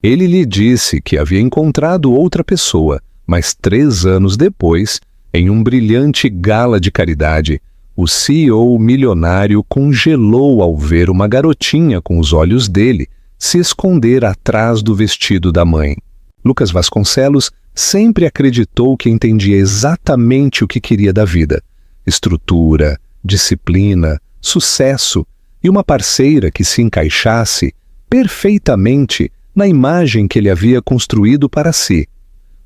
Ele lhe disse que havia encontrado outra pessoa, mas 3 anos depois, em um brilhante gala de caridade, o CEO milionário congelou ao ver uma garotinha com os olhos dele se esconder atrás do vestido da mãe. Lucas Vasconcelos sempre acreditou que entendia exatamente o que queria da vida: estrutura, disciplina, sucesso e uma parceira que se encaixasse perfeitamente na imagem que ele havia construído para si.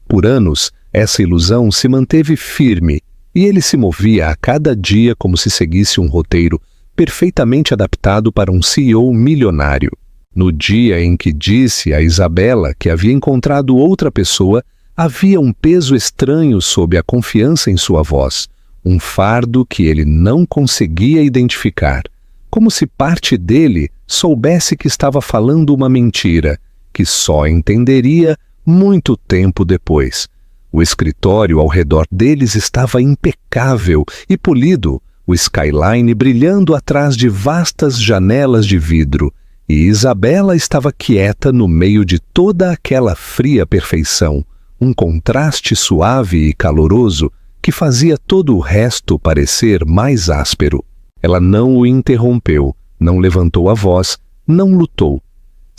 Por anos, essa ilusão se manteve firme e ele se movia a cada dia como se seguisse um roteiro perfeitamente adaptado para um CEO milionário. No dia em que disse a Isabela que havia encontrado outra pessoa, havia um peso estranho sob a confiança em sua voz, um fardo que ele não conseguia identificar, como se parte dele soubesse que estava falando uma mentira, que só entenderia muito tempo depois. O escritório ao redor deles estava impecável e polido, o skyline brilhando atrás de vastas janelas de vidro, e Isabela estava quieta no meio de toda aquela fria perfeição, um contraste suave e caloroso que fazia todo o resto parecer mais áspero. Ela não o interrompeu, não levantou a voz, não lutou.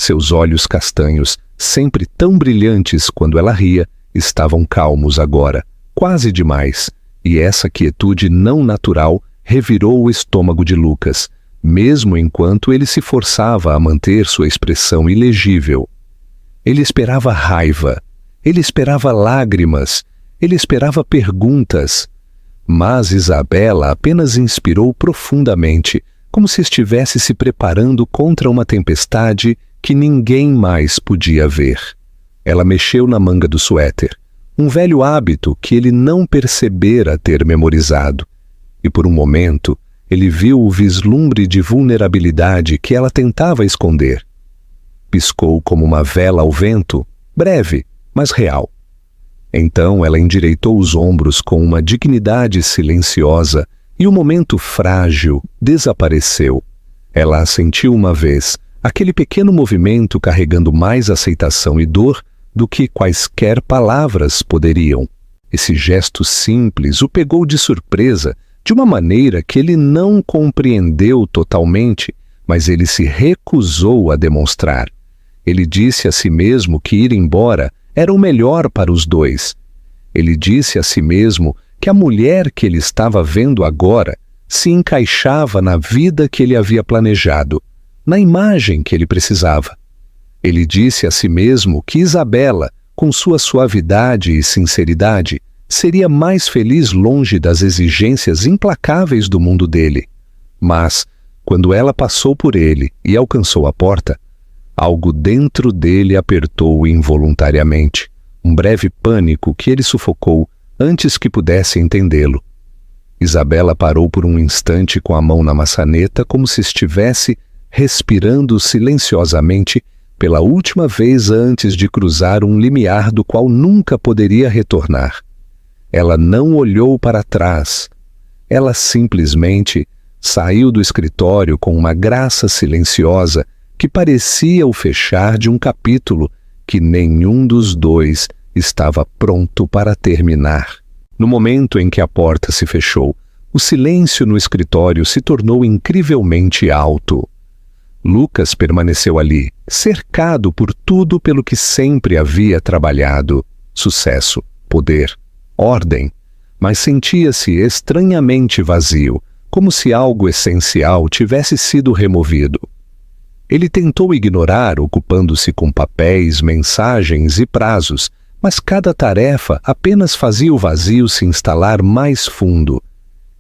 Seus olhos castanhos, sempre tão brilhantes quando ela ria, estavam calmos agora, quase demais, e essa quietude não natural revirou o estômago de Lucas, mesmo enquanto ele se forçava a manter sua expressão ilegível. Ele esperava raiva, ele esperava lágrimas, ele esperava perguntas, mas Isabela apenas inspirou profundamente, como se estivesse se preparando contra uma tempestade que ninguém mais podia ver. Ela mexeu na manga do suéter, um velho hábito que ele não percebera ter memorizado, e por um momento ele viu o vislumbre de vulnerabilidade que ela tentava esconder. Piscou como uma vela ao vento, breve, mas real. Então ela endireitou os ombros com uma dignidade silenciosa e o momento frágil desapareceu. Ela assentiu uma vez, aquele pequeno movimento carregando mais aceitação e dor do que quaisquer palavras poderiam. Esse gesto simples o pegou de surpresa, de uma maneira que ele não compreendeu totalmente, mas ele se recusou a demonstrar. Ele disse a si mesmo que ir embora era o melhor para os dois. Ele disse a si mesmo que a mulher que ele estava vendo agora se encaixava na vida que ele havia planejado, na imagem que ele precisava. Ele disse a si mesmo que Isabela, com sua suavidade e sinceridade, seria mais feliz longe das exigências implacáveis do mundo dele. Mas, quando ela passou por ele e alcançou a porta, algo dentro dele apertou involuntariamente, um breve pânico que ele sufocou antes que pudesse entendê-lo. Isabela parou por um instante com a mão na maçaneta, como se estivesse respirando silenciosamente pela última vez antes de cruzar um limiar do qual nunca poderia retornar. Ela não olhou para trás. Ela simplesmente saiu do escritório com uma graça silenciosa que parecia o fechar de um capítulo que nenhum dos dois estava pronto para terminar. No momento em que a porta se fechou, o silêncio no escritório se tornou incrivelmente alto. Lucas permaneceu ali, cercado por tudo pelo que sempre havia trabalhado: sucesso, poder, ordem, mas sentia-se estranhamente vazio, como se algo essencial tivesse sido removido. Ele tentou ignorar, ocupando-se com papéis, mensagens e prazos, mas cada tarefa apenas fazia o vazio se instalar mais fundo.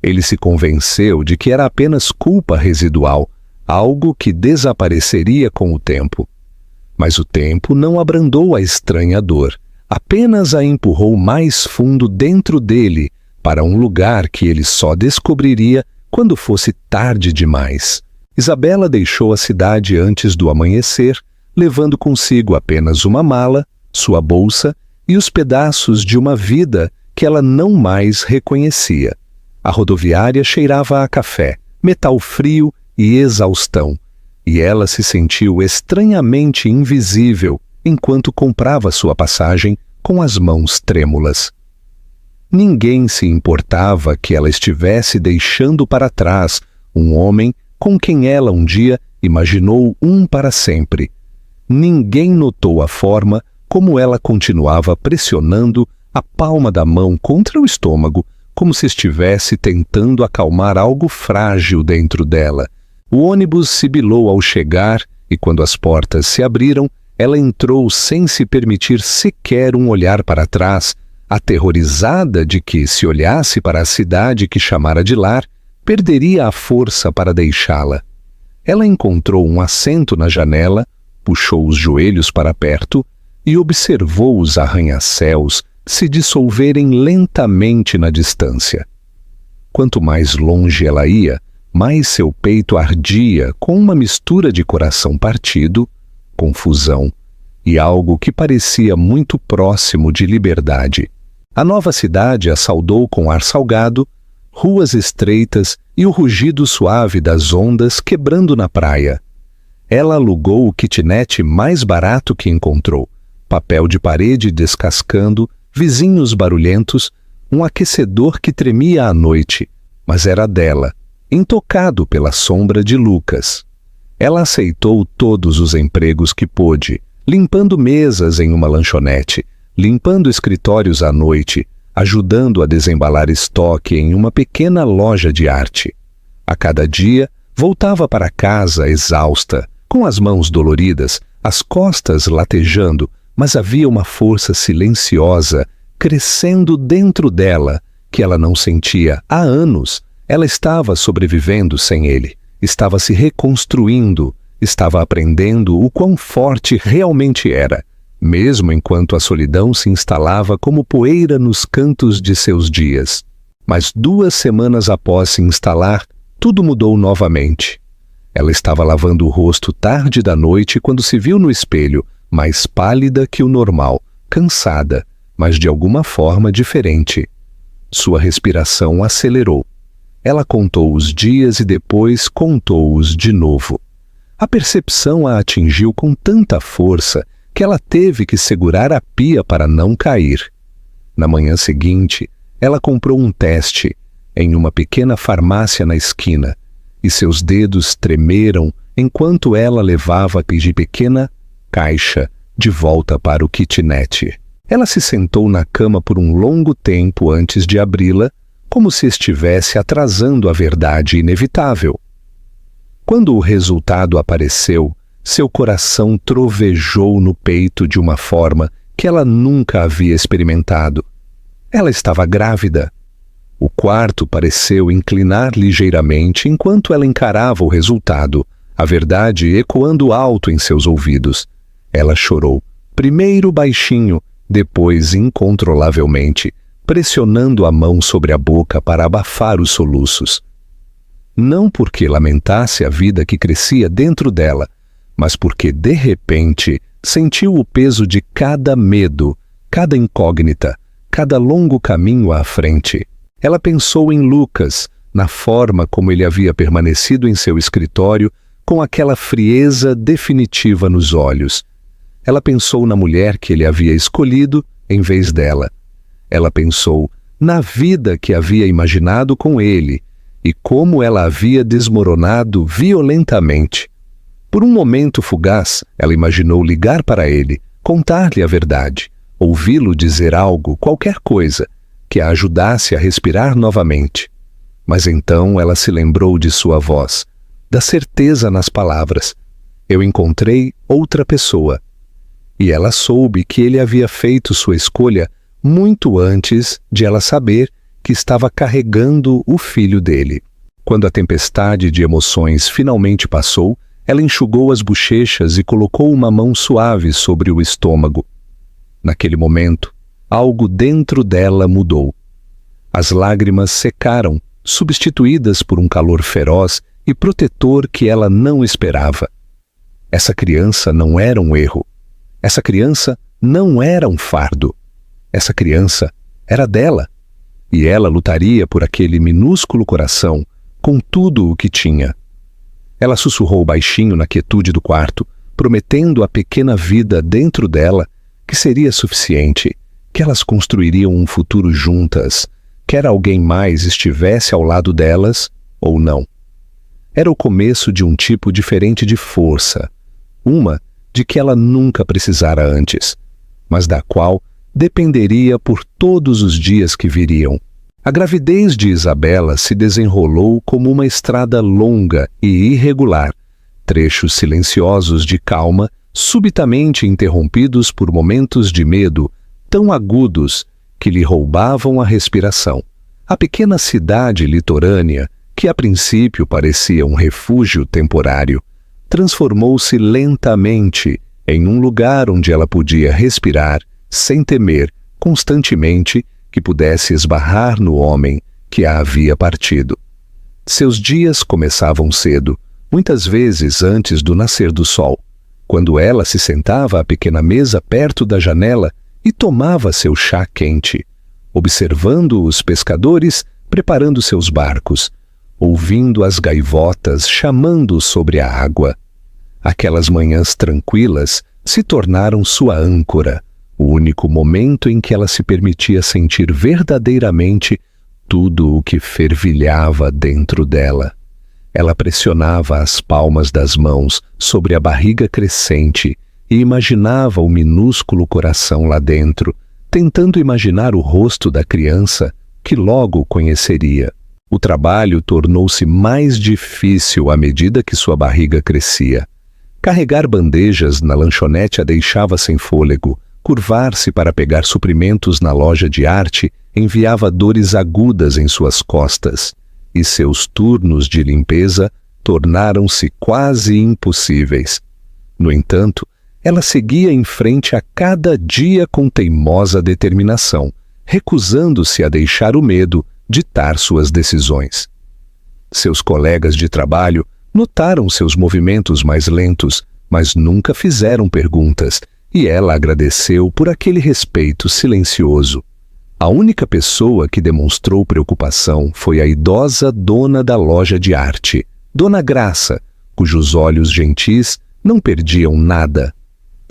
Ele se convenceu de que era apenas culpa residual, algo que desapareceria com o tempo. Mas o tempo não abrandou a estranha dor, apenas a empurrou mais fundo dentro dele, para um lugar que ele só descobriria quando fosse tarde demais. Isabela deixou a cidade antes do amanhecer, levando consigo apenas uma mala, sua bolsa e os pedaços de uma vida que ela não mais reconhecia. A rodoviária cheirava a café, metal frio e exaustão, e ela se sentiu estranhamente invisível enquanto comprava sua passagem com as mãos trêmulas. Ninguém se importava que ela estivesse deixando para trás um homem com quem ela um dia imaginou um para sempre. Ninguém notou a forma como ela continuava pressionando a palma da mão contra o estômago, como se estivesse tentando acalmar algo frágil dentro dela. O ônibus sibilou ao chegar e, quando as portas se abriram, ela entrou sem se permitir sequer um olhar para trás, aterrorizada de que, se olhasse para a cidade que chamara de lar, perderia a força para deixá-la. Ela encontrou um assento na janela, puxou os joelhos para perto e observou os arranha-céus se dissolverem lentamente na distância. Quanto mais longe ela ia, mais seu peito ardia com uma mistura de coração partido, confusão e algo que parecia muito próximo de liberdade. A nova cidade a saudou com ar salgado, ruas estreitas e o rugido suave das ondas quebrando na praia. Ela alugou o kitnet mais barato que encontrou, papel de parede descascando, vizinhos barulhentos, um aquecedor que tremia à noite, mas era dela, intocado pela sombra de Lucas. Ela aceitou todos os empregos que pôde, limpando mesas em uma lanchonete, limpando escritórios à noite, ajudando a desembalar estoque em uma pequena loja de arte. A cada dia, voltava para casa exausta, com as mãos doloridas, as costas latejando, mas havia uma força silenciosa crescendo dentro dela que ela não sentia há anos. Ela estava sobrevivendo sem ele, estava se reconstruindo, estava aprendendo o quão forte realmente era, mesmo enquanto a solidão se instalava como poeira nos cantos de seus dias. Mas 2 semanas após se instalar, tudo mudou novamente. Ela estava lavando o rosto tarde da noite quando se viu no espelho, mais pálida que o normal, cansada, mas de alguma forma diferente. Sua respiração acelerou. Ela contou os dias e depois contou-os de novo. A percepção a atingiu com tanta força que ela teve que segurar a pia para não cair. Na manhã seguinte, ela comprou um teste em uma pequena farmácia na esquina, e seus dedos tremeram enquanto ela levava a pequena caixa de volta para o kitnet. Ela se sentou na cama por um longo tempo antes de abri-la, como se estivesse atrasando a verdade inevitável. Quando o resultado apareceu, seu coração trovejou no peito de uma forma que ela nunca havia experimentado. Ela estava grávida. O quarto pareceu inclinar ligeiramente enquanto ela encarava o resultado, a verdade ecoando alto em seus ouvidos. Ela chorou, primeiro baixinho, depois incontrolavelmente, pressionando a mão sobre a boca para abafar os soluços. Não porque lamentasse a vida que crescia dentro dela, mas porque, de repente, sentiu o peso de cada medo, cada incógnita, cada longo caminho à frente. Ela pensou em Lucas, na forma como ele havia permanecido em seu escritório, com aquela frieza definitiva nos olhos. Ela pensou na mulher que ele havia escolhido em vez dela. Ela pensou na vida que havia imaginado com ele e como ela havia desmoronado violentamente. Por um momento fugaz, ela imaginou ligar para ele, contar-lhe a verdade, ouvi-lo dizer algo, qualquer coisa, que a ajudasse a respirar novamente. Mas então ela se lembrou de sua voz, da certeza nas palavras. Eu encontrei outra pessoa. E ela soube que ele havia feito sua escolha muito antes de ela saber que estava carregando o filho dele. Quando a tempestade de emoções finalmente passou, ela enxugou as bochechas e colocou uma mão suave sobre o estômago. Naquele momento, algo dentro dela mudou. As lágrimas secaram, substituídas por um calor feroz e protetor que ela não esperava. Essa criança não era um erro. Essa criança não era um fardo. Essa criança era dela. E ela lutaria por aquele minúsculo coração com tudo o que tinha. Ela sussurrou baixinho na quietude do quarto, prometendo a pequena vida dentro dela que seria suficiente, que elas construiriam um futuro juntas, quer alguém mais estivesse ao lado delas ou não. Era o começo de um tipo diferente de força, uma de que ela nunca precisara antes, mas da qual dependeria por todos os dias que viriam. A gravidez de Isabela se desenrolou como uma estrada longa e irregular, trechos silenciosos de calma, subitamente interrompidos por momentos de medo tão agudos que lhe roubavam a respiração. A pequena cidade litorânea, que a princípio parecia um refúgio temporário, transformou-se lentamente em um lugar onde ela podia respirar sem temer constantemente que pudesse esbarrar no homem que a havia partido. Seus dias começavam cedo, muitas vezes antes do nascer do sol, quando ela se sentava à pequena mesa perto da janela e tomava seu chá quente, observando os pescadores preparando seus barcos, ouvindo as gaivotas chamando sobre a água. Aquelas manhãs tranquilas se tornaram sua âncora, o único momento em que ela se permitia sentir verdadeiramente tudo o que fervilhava dentro dela. Ela pressionava as palmas das mãos sobre a barriga crescente e imaginava o minúsculo coração lá dentro, tentando imaginar o rosto da criança que logo conheceria. O trabalho tornou-se mais difícil à medida que sua barriga crescia. Carregar bandejas na lanchonete a deixava sem fôlego. Curvar-se para pegar suprimentos na loja de arte enviava dores agudas em suas costas, e seus turnos de limpeza tornaram-se quase impossíveis. No entanto, ela seguia em frente a cada dia com teimosa determinação, recusando-se a deixar o medo ditar suas decisões. Seus colegas de trabalho notaram seus movimentos mais lentos, mas nunca fizeram perguntas, e ela agradeceu por aquele respeito silencioso. A única pessoa que demonstrou preocupação foi a idosa dona da loja de arte, Dona Graça, cujos olhos gentis não perdiam nada.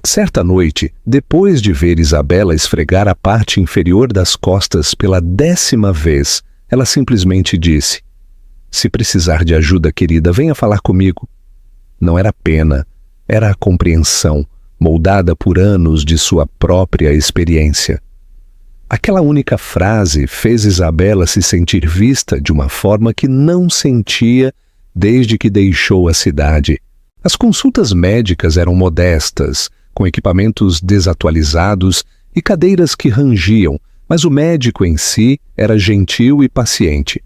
Certa noite, depois de ver Isabela esfregar a parte inferior das costas pela 10ª vez, ela simplesmente disse: "Se precisar de ajuda, querida, venha falar comigo." Não era pena, era a compreensão, moldada por anos de sua própria experiência. Aquela única frase fez Isabela se sentir vista de uma forma que não sentia desde que deixou a cidade. As consultas médicas eram modestas, com equipamentos desatualizados e cadeiras que rangiam, mas o médico em si era gentil e paciente.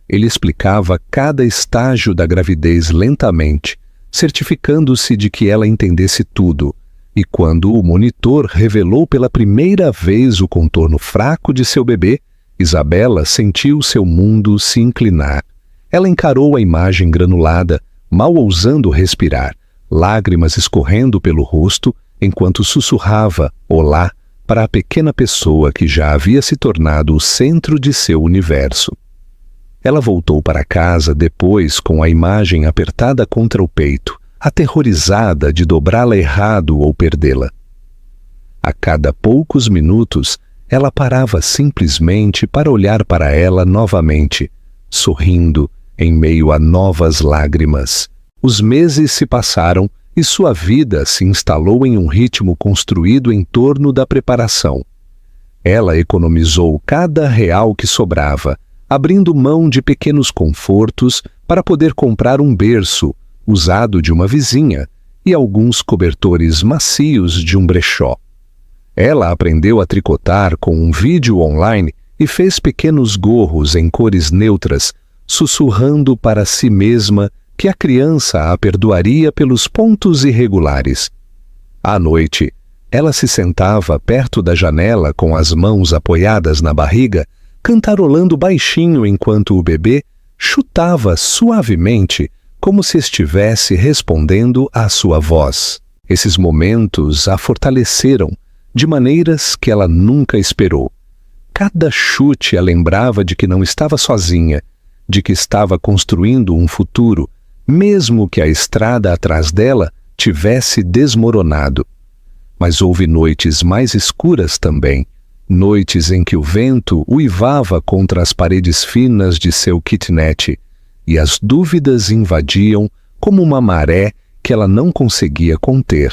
Ele explicava cada estágio da gravidez lentamente, certificando-se de que ela entendesse tudo, e quando o monitor revelou pela primeira vez o contorno fraco de seu bebê, Isabela sentiu seu mundo se inclinar. Ela encarou a imagem granulada, mal ousando respirar, lágrimas escorrendo pelo rosto, enquanto sussurrava "olá" para a pequena pessoa que já havia se tornado o centro de seu universo. Ela voltou para casa depois com a imagem apertada contra o peito, aterrorizada de dobrá-la errado ou perdê-la. A cada poucos minutos, ela parava simplesmente para olhar para ela novamente, sorrindo em meio a novas lágrimas. Os meses se passaram e sua vida se instalou em um ritmo construído em torno da preparação. Ela economizou cada real que sobrava, abrindo mão de pequenos confortos para poder comprar um berço usado de uma vizinha e alguns cobertores macios de um brechó. Ela aprendeu a tricotar com um vídeo online e fez pequenos gorros em cores neutras, sussurrando para si mesma que a criança a perdoaria pelos pontos irregulares. À noite, ela se sentava perto da janela com as mãos apoiadas na barriga, cantarolando baixinho enquanto o bebê chutava suavemente, como se estivesse respondendo à sua voz. Esses momentos a fortaleceram de maneiras que ela nunca esperou. Cada chute a lembrava de que não estava sozinha, de que estava construindo um futuro, mesmo que a estrada atrás dela tivesse desmoronado. Mas houve noites mais escuras também, noites em que o vento uivava contra as paredes finas de seu kitnet, e as dúvidas invadiam como uma maré que ela não conseguia conter.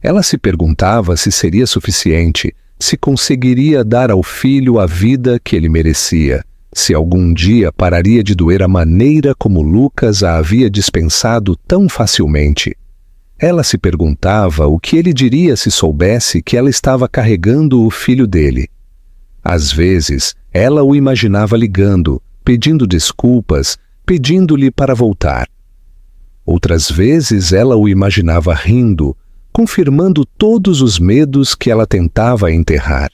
Ela se perguntava se seria suficiente, se conseguiria dar ao filho a vida que ele merecia, se algum dia pararia de doer a maneira como Lucas a havia dispensado tão facilmente. Ela se perguntava o que ele diria se soubesse que ela estava carregando o filho dele. Às vezes, ela o imaginava ligando, pedindo desculpas, pedindo-lhe para voltar. Outras vezes, ela o imaginava rindo, confirmando todos os medos que ela tentava enterrar.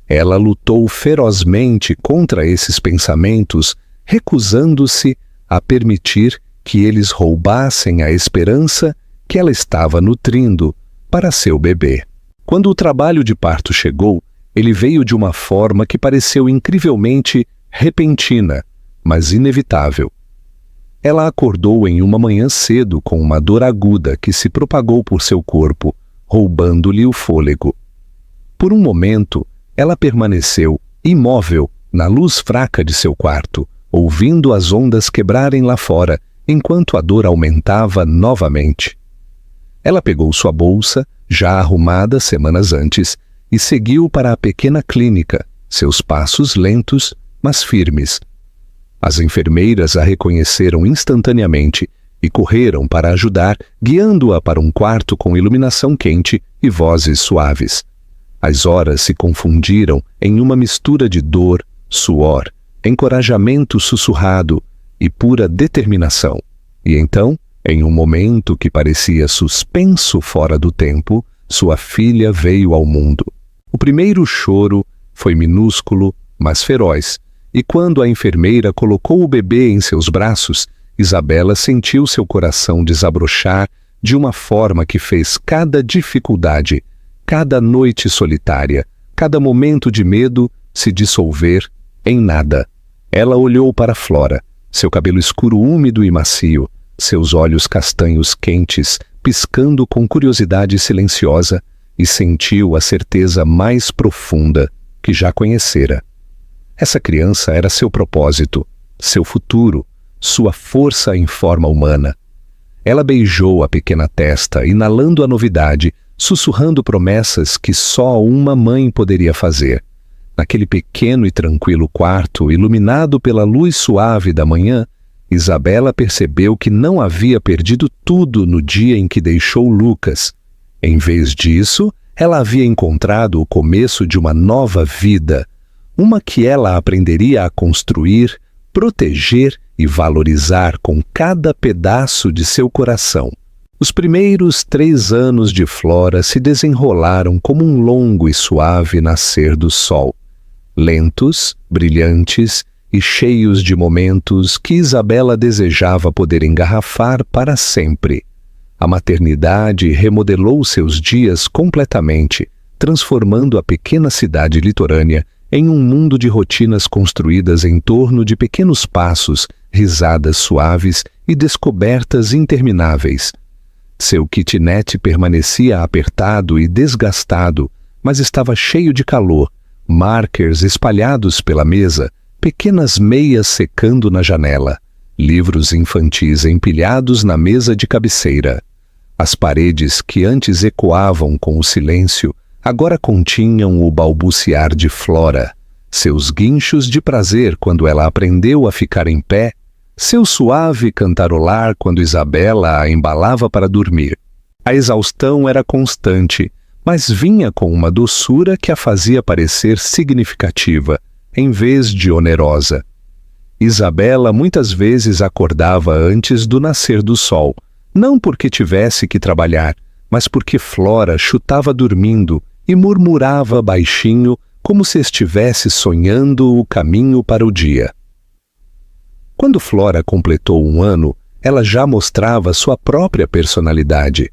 Ela lutou ferozmente contra esses pensamentos, recusando-se a permitir que eles roubassem a esperança que ela estava nutrindo para seu bebê. Quando o trabalho de parto chegou, ele veio de uma forma que pareceu incrivelmente repentina, mas inevitável. Ela acordou em uma manhã cedo com uma dor aguda que se propagou por seu corpo, roubando-lhe o fôlego. Por um momento, ela permaneceu imóvel na luz fraca de seu quarto, ouvindo as ondas quebrarem lá fora, enquanto a dor aumentava novamente. Ela pegou sua bolsa, já arrumada semanas antes, e seguiu para a pequena clínica, seus passos lentos, mas firmes. As enfermeiras a reconheceram instantaneamente e correram para ajudar, guiando-a para um quarto com iluminação quente e vozes suaves. As horas se confundiram em uma mistura de dor, suor, encorajamento sussurrado e pura determinação. E então, em um momento que parecia suspenso fora do tempo, sua filha veio ao mundo. O primeiro choro foi minúsculo, mas feroz, e quando a enfermeira colocou o bebê em seus braços, Isabela sentiu seu coração desabrochar de uma forma que fez cada dificuldade, cada noite solitária, cada momento de medo se dissolver em nada. Ela olhou para Flora, seu cabelo escuro úmido e macio, seus olhos castanhos quentes, piscando com curiosidade silenciosa, e sentiu a certeza mais profunda que já conhecera. Essa criança era seu propósito, seu futuro, sua força em forma humana. Ela beijou a pequena testa, inalando a novidade, sussurrando promessas que só uma mãe poderia fazer. Naquele pequeno e tranquilo quarto, iluminado pela luz suave da manhã, Isabela percebeu que não havia perdido tudo no dia em que deixou Lucas. Em vez disso, ela havia encontrado o começo de uma nova vida, uma que ela aprenderia a construir, proteger e valorizar com cada pedaço de seu coração. Os primeiros 3 anos de Flora se desenrolaram como um longo e suave nascer do sol, lentos, brilhantes e cheios de momentos que Isabela desejava poder engarrafar para sempre. A maternidade remodelou seus dias completamente, transformando a pequena cidade litorânea em um mundo de rotinas construídas em torno de pequenos passos, risadas suaves e descobertas intermináveis. Seu kitnet permanecia apertado e desgastado, mas estava cheio de calor, markers espalhados pela mesa, pequenas meias secando na janela, livros infantis empilhados na mesa de cabeceira. As paredes que antes ecoavam com o silêncio, agora continham o balbuciar de Flora, seus guinchos de prazer quando ela aprendeu a ficar em pé, seu suave cantarolar quando Isabela a embalava para dormir. A exaustão era constante, mas vinha com uma doçura que a fazia parecer significativa, em vez de onerosa. Isabela muitas vezes acordava antes do nascer do sol, não porque tivesse que trabalhar, mas porque Flora chutava dormindo e murmurava baixinho como se estivesse sonhando o caminho para o dia. Quando Flora completou 1 ano, ela já mostrava sua própria personalidade.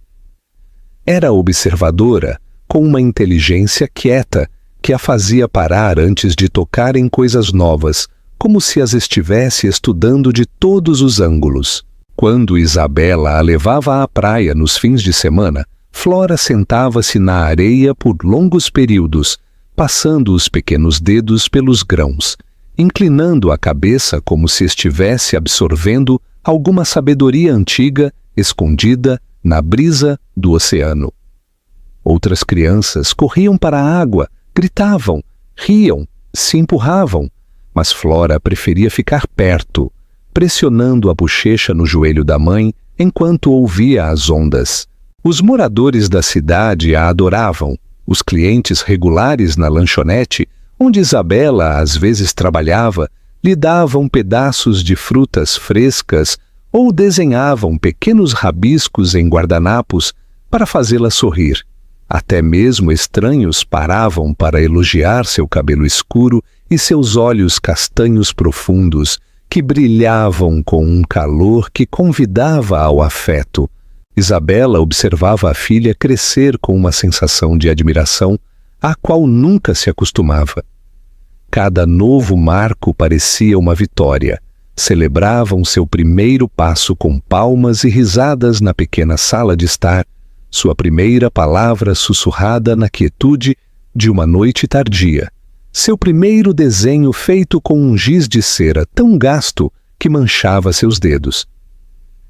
Era observadora, com uma inteligência quieta, que a fazia parar antes de tocar em coisas novas, como se as estivesse estudando de todos os ângulos. Quando Isabela a levava à praia nos fins de semana, Flora sentava-se na areia por longos períodos, passando os pequenos dedos pelos grãos, inclinando a cabeça como se estivesse absorvendo alguma sabedoria antiga escondida na brisa do oceano. Outras crianças corriam para a água, gritavam, riam, se empurravam, mas Flora preferia ficar perto, pressionando a bochecha no joelho da mãe enquanto ouvia as ondas. Os moradores da cidade a adoravam. Os clientes regulares na lanchonete, onde Isabela às vezes trabalhava, lhe davam pedaços de frutas frescas ou desenhavam pequenos rabiscos em guardanapos para fazê-la sorrir. Até mesmo estranhos paravam para elogiar seu cabelo escuro e seus olhos castanhos profundos, que brilhavam com um calor que convidava ao afeto. Isabela observava a filha crescer com uma sensação de admiração à qual nunca se acostumava. Cada novo marco parecia uma vitória. Celebravam seu primeiro passo com palmas e risadas na pequena sala de estar, sua primeira palavra sussurrada na quietude de uma noite tardia, seu primeiro desenho feito com um giz de cera tão gasto que manchava seus dedos.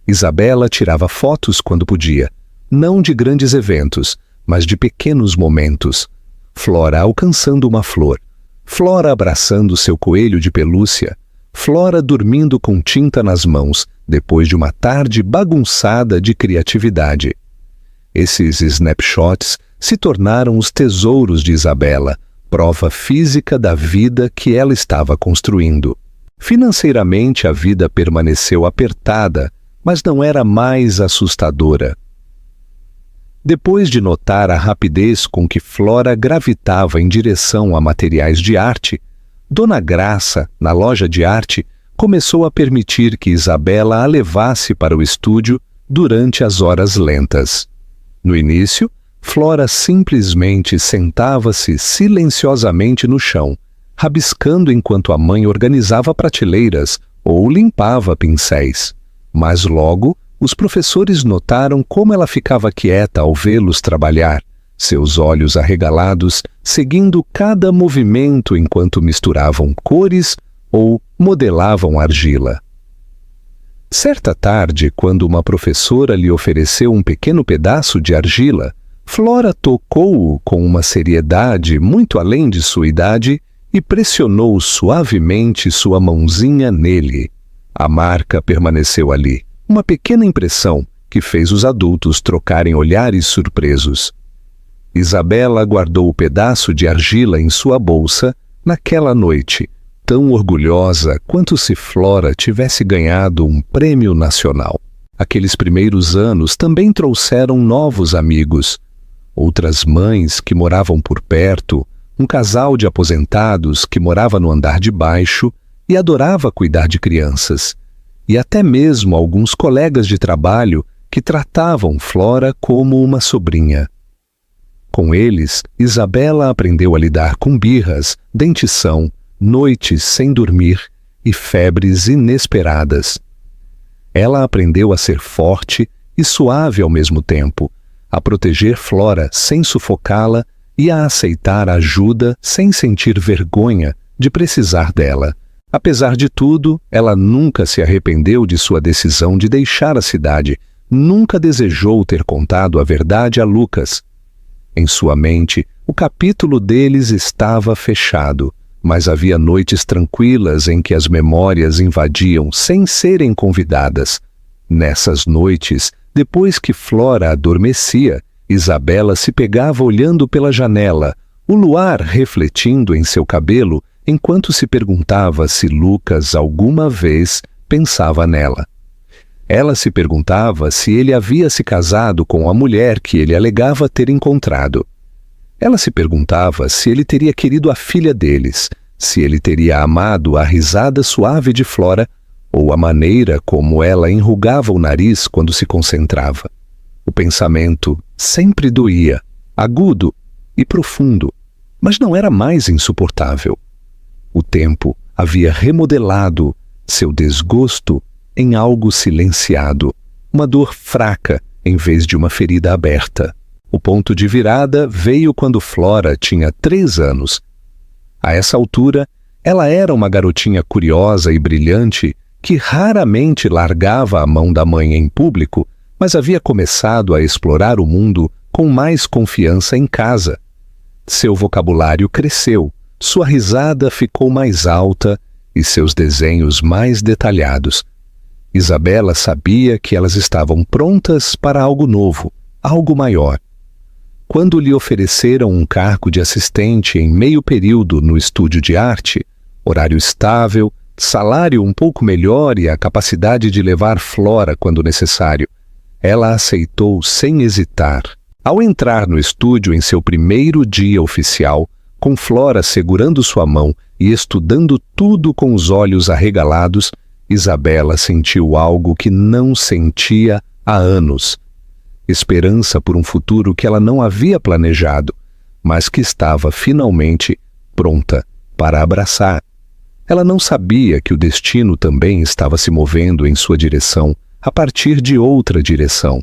Isabela tirava fotos quando podia, não de grandes eventos, mas de pequenos momentos. Flora alcançando uma flor, Flora abraçando seu coelho de pelúcia, Flora dormindo com tinta nas mãos, depois de uma tarde bagunçada de criatividade. Esses snapshots se tornaram os tesouros de Isabela, prova física da vida que ela estava construindo. Financeiramente, a vida permaneceu apertada, mas não era mais assustadora. Depois de notar a rapidez com que Flora gravitava em direção a materiais de arte, Dona Graça, na loja de arte, começou a permitir que Isabela a levasse para o estúdio durante as horas lentas. No início, Flora simplesmente sentava-se silenciosamente no chão, rabiscando enquanto a mãe organizava prateleiras ou limpava pincéis. Mas logo, os professores notaram como ela ficava quieta ao vê-los trabalhar, seus olhos arregalados, seguindo cada movimento enquanto misturavam cores ou modelavam argila. Certa tarde, quando uma professora lhe ofereceu um pequeno pedaço de argila, Flora tocou-o com uma seriedade muito além de sua idade e pressionou suavemente sua mãozinha nele. A marca permaneceu ali, uma pequena impressão que fez os adultos trocarem olhares surpresos. Isabela guardou o pedaço de argila em sua bolsa naquela noite, tão orgulhosa quanto se Flora tivesse ganhado um prêmio nacional. Aqueles primeiros anos também trouxeram novos amigos, outras mães que moravam por perto, um casal de aposentados que morava no andar de baixo e adorava cuidar de crianças, e até mesmo alguns colegas de trabalho que tratavam Flora como uma sobrinha. Com eles, Isabela aprendeu a lidar com birras, dentição, noites sem dormir e febres inesperadas. Ela aprendeu a ser forte e suave ao mesmo tempo, a proteger Flora sem sufocá-la e a aceitar ajuda sem sentir vergonha de precisar dela. Apesar de tudo, ela nunca se arrependeu de sua decisão de deixar a cidade, nunca desejou ter contado a verdade a Lucas. Em sua mente, o capítulo deles estava fechado, mas havia noites tranquilas em que as memórias invadiam sem serem convidadas. Nessas noites, depois que Flora adormecia, Isabela se pegava olhando pela janela, o luar refletindo em seu cabelo, enquanto se perguntava se Lucas alguma vez pensava nela. Ela se perguntava se ele havia se casado com a mulher que ele alegava ter encontrado. Ela se perguntava se ele teria querido a filha deles, se ele teria amado a risada suave de Flora ou a maneira como ela enrugava o nariz quando se concentrava. O pensamento sempre doía, agudo e profundo, mas não era mais insuportável. O tempo havia remodelado seu desgosto em algo silenciado, uma dor fraca em vez de uma ferida aberta. O ponto de virada veio quando Flora tinha 3 anos. A essa altura, ela era uma garotinha curiosa e brilhante que raramente largava a mão da mãe em público, mas havia começado a explorar o mundo com mais confiança em casa. Seu vocabulário cresceu, sua risada ficou mais alta e seus desenhos mais detalhados. Isabela sabia que elas estavam prontas para algo novo, algo maior. Quando lhe ofereceram um cargo de assistente em meio período no estúdio de arte, horário estável, salário um pouco melhor e a capacidade de levar Flora quando necessário, ela aceitou sem hesitar. Ao entrar no estúdio em seu primeiro dia oficial, com Flora segurando sua mão e estudando tudo com os olhos arregalados, Isabela sentiu algo que não sentia há anos. Esperança por um futuro que ela não havia planejado, mas que estava finalmente pronta para abraçar. Ela não sabia que o destino também estava se movendo em sua direção, a partir de outra direção.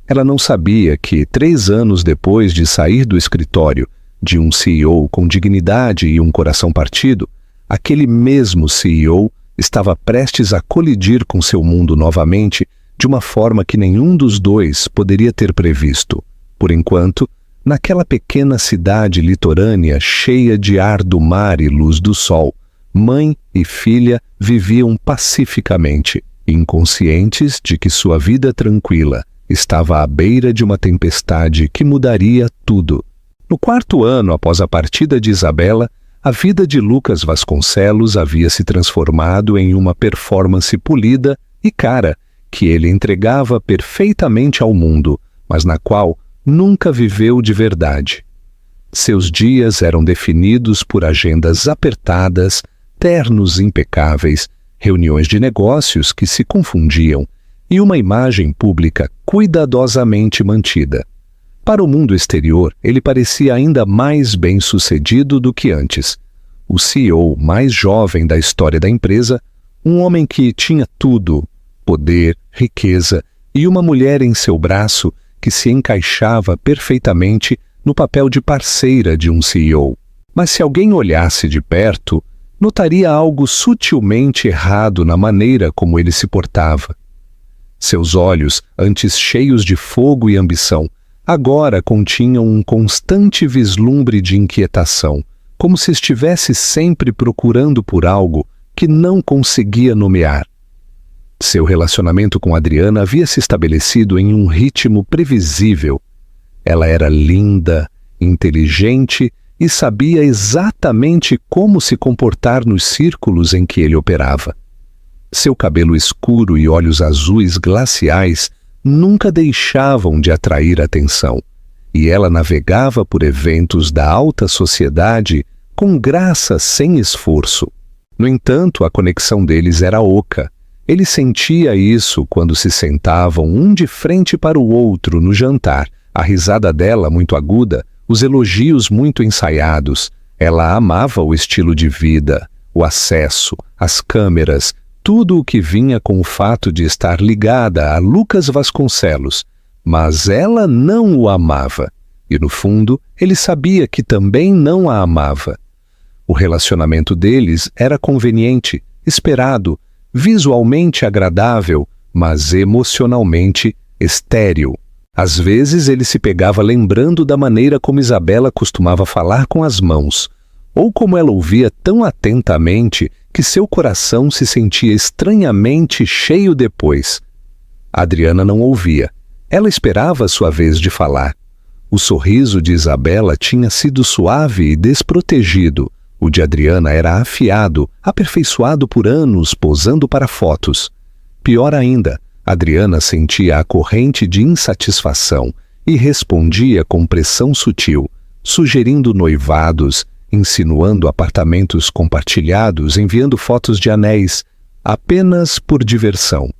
Ela não sabia que, 3 anos depois de sair do escritório de um CEO com dignidade e um coração partido, aquele mesmo CEO estava prestes a colidir com seu mundo novamente de uma forma que nenhum dos dois poderia ter previsto. Por enquanto, naquela pequena cidade litorânea cheia de ar do mar e luz do sol, mãe e filha viviam pacificamente, inconscientes de que sua vida tranquila estava à beira de uma tempestade que mudaria tudo. No 4º ano após a partida de Isabela, a vida de Lucas Vasconcelos havia se transformado em uma performance polida e cara, que ele entregava perfeitamente ao mundo, mas na qual nunca viveu de verdade. Seus dias eram definidos por agendas apertadas, ternos impecáveis, reuniões de negócios que se confundiam e uma imagem pública cuidadosamente mantida. Para o mundo exterior, ele parecia ainda mais bem-sucedido do que antes. O CEO mais jovem da história da empresa, um homem que tinha tudo, poder, riqueza e uma mulher em seu braço que se encaixava perfeitamente no papel de parceira de um CEO. Mas se alguém olhasse de perto, notaria algo sutilmente errado na maneira como ele se portava. Seus olhos, antes cheios de fogo e ambição, agora continham um constante vislumbre de inquietação, como se estivesse sempre procurando por algo que não conseguia nomear. Seu relacionamento com Adriana havia se estabelecido em um ritmo previsível. Ela era linda, inteligente e sabia exatamente como se comportar nos círculos em que ele operava. Seu cabelo escuro e olhos azuis glaciais nunca deixavam de atrair atenção, e ela navegava por eventos da alta sociedade com graça sem esforço. No entanto, a conexão deles era oca. Ele sentia isso quando se sentavam um de frente para o outro no jantar, a risada dela muito aguda, os elogios muito ensaiados. Ela amava o estilo de vida, o acesso, as câmeras, tudo o que vinha com o fato de estar ligada a Lucas Vasconcelos, mas ela não o amava, e no fundo ele sabia que também não a amava. O relacionamento deles era conveniente, esperado, visualmente agradável, mas emocionalmente estéril. Às vezes ele se pegava lembrando da maneira como Isabela costumava falar com as mãos, ou como ela ouvia tão atentamente que seu coração se sentia estranhamente cheio depois. Adriana não ouvia. Ela esperava sua vez de falar. O sorriso de Isabela tinha sido suave e desprotegido. O de Adriana era afiado, aperfeiçoado por anos posando para fotos. Pior ainda, Adriana sentia a corrente de insatisfação e respondia com pressão sutil, sugerindo noivados, insinuando apartamentos compartilhados, enviando fotos de anéis, apenas por diversão.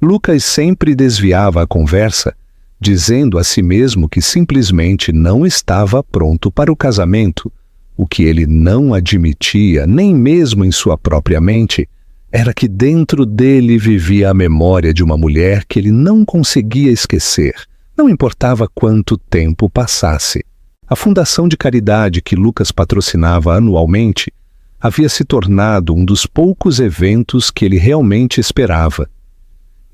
Lucas sempre desviava a conversa, dizendo a si mesmo que simplesmente não estava pronto para o casamento. O que ele não admitia, nem mesmo em sua própria mente, era que dentro dele vivia a memória de uma mulher que ele não conseguia esquecer, não importava quanto tempo passasse. A fundação de caridade que Lucas patrocinava anualmente havia se tornado um dos poucos eventos que ele realmente esperava.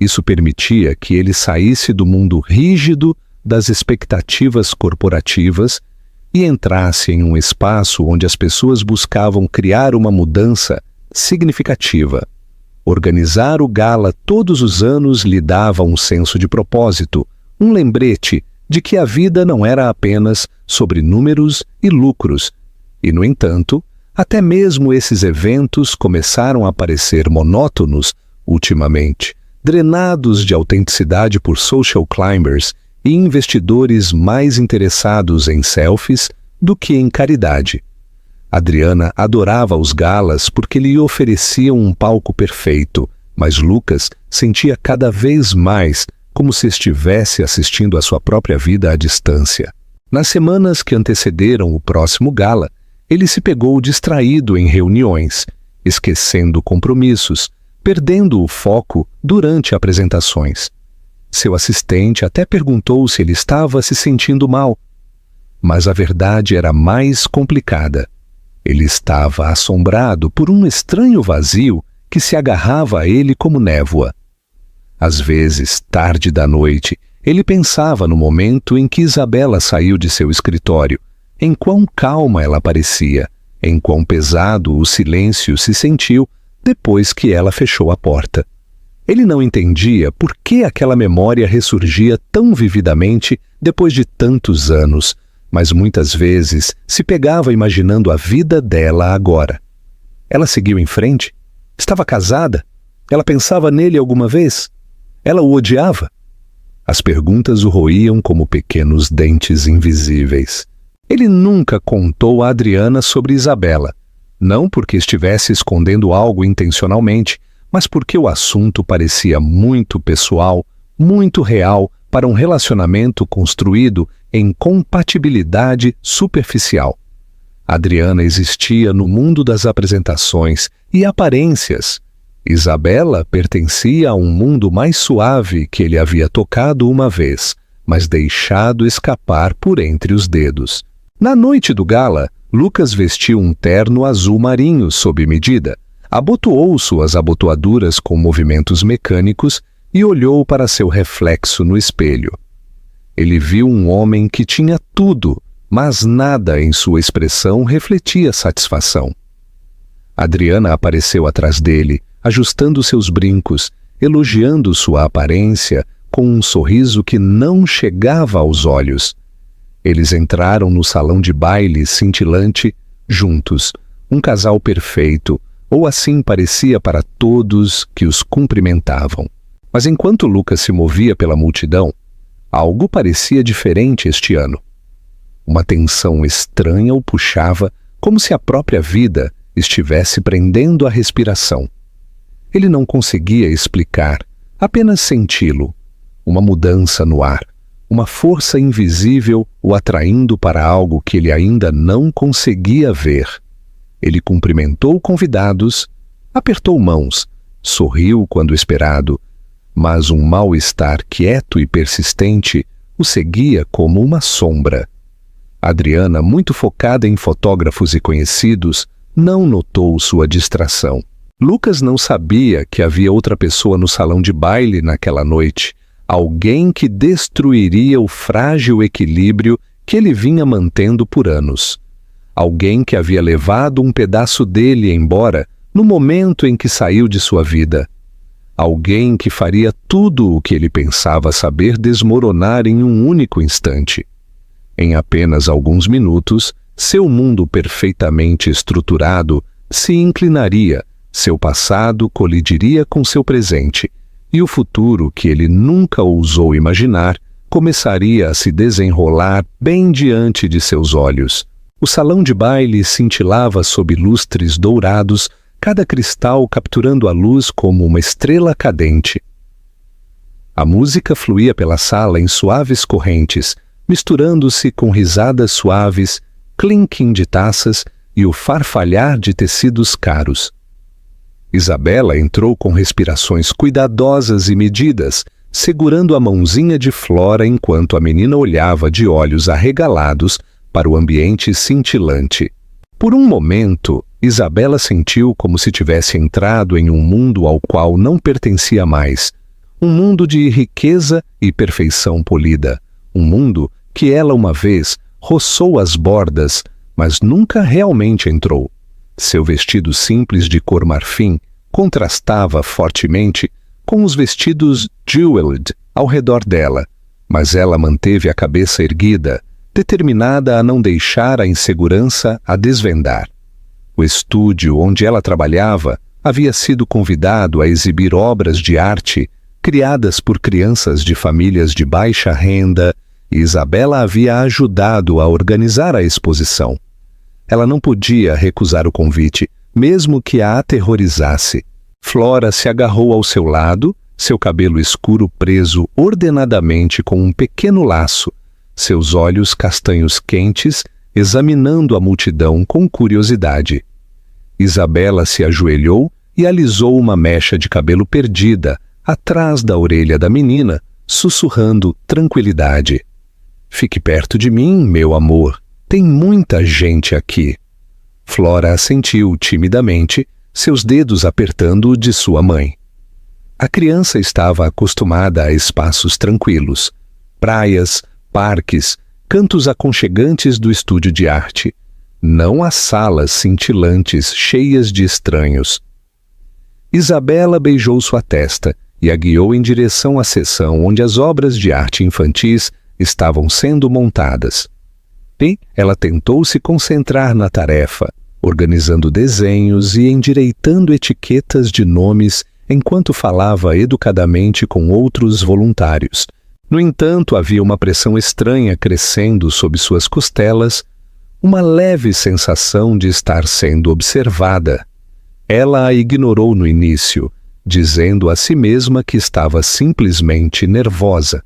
Isso permitia que ele saísse do mundo rígido das expectativas corporativas e entrasse em um espaço onde as pessoas buscavam criar uma mudança significativa. Organizar o gala todos os anos lhe dava um senso de propósito, um lembrete de que a vida não era apenas sobre números e lucros. E, no entanto, até mesmo esses eventos começaram a parecer monótonos ultimamente, drenados de autenticidade por social climbers e investidores mais interessados em selfies do que em caridade. Adriana adorava os galas porque lhe ofereciam um palco perfeito, mas Lucas sentia cada vez mais como se estivesse assistindo a sua própria vida à distância. Nas semanas que antecederam o próximo gala, ele se pegou distraído em reuniões, esquecendo compromissos, perdendo o foco durante apresentações. Seu assistente até perguntou se ele estava se sentindo mal, mas a verdade era mais complicada. Ele estava assombrado por um estranho vazio que se agarrava a ele como névoa. Às vezes, tarde da noite, ele pensava no momento em que Isabela saiu de seu escritório, em quão calma ela parecia, em quão pesado o silêncio se sentiu depois que ela fechou a porta. Ele não entendia por que aquela memória ressurgia tão vividamente depois de tantos anos, mas muitas vezes se pegava imaginando a vida dela agora. Ela seguiu em frente? Estava casada? Ela pensava nele alguma vez? Ela o odiava? As perguntas o roíam como pequenos dentes invisíveis. Ele nunca contou a Adriana sobre Isabela, não porque estivesse escondendo algo intencionalmente, mas porque o assunto parecia muito pessoal, muito real para um relacionamento construído em compatibilidade superficial. Adriana existia no mundo das apresentações e aparências. Isabela pertencia a um mundo mais suave que ele havia tocado uma vez, mas deixado escapar por entre os dedos. Na noite do gala, Lucas vestiu um terno azul marinho sob medida, abotoou suas abotoaduras com movimentos mecânicos e olhou para seu reflexo no espelho. Ele viu um homem que tinha tudo, mas nada em sua expressão refletia satisfação. Adriana apareceu atrás dele, ajustando seus brincos, elogiando sua aparência com um sorriso que não chegava aos olhos. Eles entraram no salão de baile cintilante, juntos, um casal perfeito, ou assim parecia para todos que os cumprimentavam. Mas enquanto Lucas se movia pela multidão, algo parecia diferente este ano. Uma tensão estranha o puxava, como se a própria vida estivesse prendendo a respiração. Ele não conseguia explicar, apenas senti-lo. Uma mudança no ar, uma força invisível o atraindo para algo que ele ainda não conseguia ver. Ele cumprimentou convidados, apertou mãos, sorriu quando esperado, mas um mal-estar quieto e persistente o seguia como uma sombra. Adriana, muito focada em fotógrafos e conhecidos, não notou sua distração. Lucas não sabia que havia outra pessoa no salão de baile naquela noite, alguém que destruiria o frágil equilíbrio que ele vinha mantendo por anos. Alguém que havia levado um pedaço dele embora no momento em que saiu de sua vida. Alguém que faria tudo o que ele pensava saber desmoronar em um único instante. Em apenas alguns minutos, seu mundo perfeitamente estruturado se inclinaria, seu passado colidiria com seu presente, e o futuro que ele nunca ousou imaginar começaria a se desenrolar bem diante de seus olhos. O salão de baile cintilava sob lustres dourados, cada cristal capturando a luz como uma estrela cadente. A música fluía pela sala em suaves correntes, misturando-se com risadas suaves, clinking de taças e o farfalhar de tecidos caros. Isabela entrou com respirações cuidadosas e medidas, segurando a mãozinha de Flora enquanto a menina olhava de olhos arregalados para o ambiente cintilante. Por um momento, Isabela sentiu como se tivesse entrado em um mundo ao qual não pertencia mais. Um mundo de riqueza e perfeição polida. Um mundo que ela uma vez roçou as bordas, mas nunca realmente entrou. Seu vestido simples de cor marfim contrastava fortemente com os vestidos jeweled ao redor dela, mas ela manteve a cabeça erguida, determinada a não deixar a insegurança a desvendar. O estúdio onde ela trabalhava havia sido convidado a exibir obras de arte criadas por crianças de famílias de baixa renda, e Isabela havia ajudado a organizar a exposição. Ela não podia recusar o convite, mesmo que a aterrorizasse. Flora se agarrou ao seu lado, seu cabelo escuro preso ordenadamente com um pequeno laço, seus olhos castanhos quentes examinando a multidão com curiosidade. Isabela se ajoelhou e alisou uma mecha de cabelo perdida atrás da orelha da menina, sussurrando tranquilidade. "Fique perto de mim, meu amor. Tem muita gente aqui." Flora assentiu timidamente, seus dedos apertando o de sua mãe. A criança estava acostumada a espaços tranquilos, praias, parques, cantos aconchegantes do estúdio de arte, não as salas cintilantes cheias de estranhos. Isabela beijou sua testa e a guiou em direção à seção onde as obras de arte infantis estavam sendo montadas. E ela tentou se concentrar na tarefa, organizando desenhos e endireitando etiquetas de nomes enquanto falava educadamente com outros voluntários. No entanto, havia uma pressão estranha crescendo sob suas costelas, uma leve sensação de estar sendo observada. Ela a ignorou no início, dizendo a si mesma que estava simplesmente nervosa.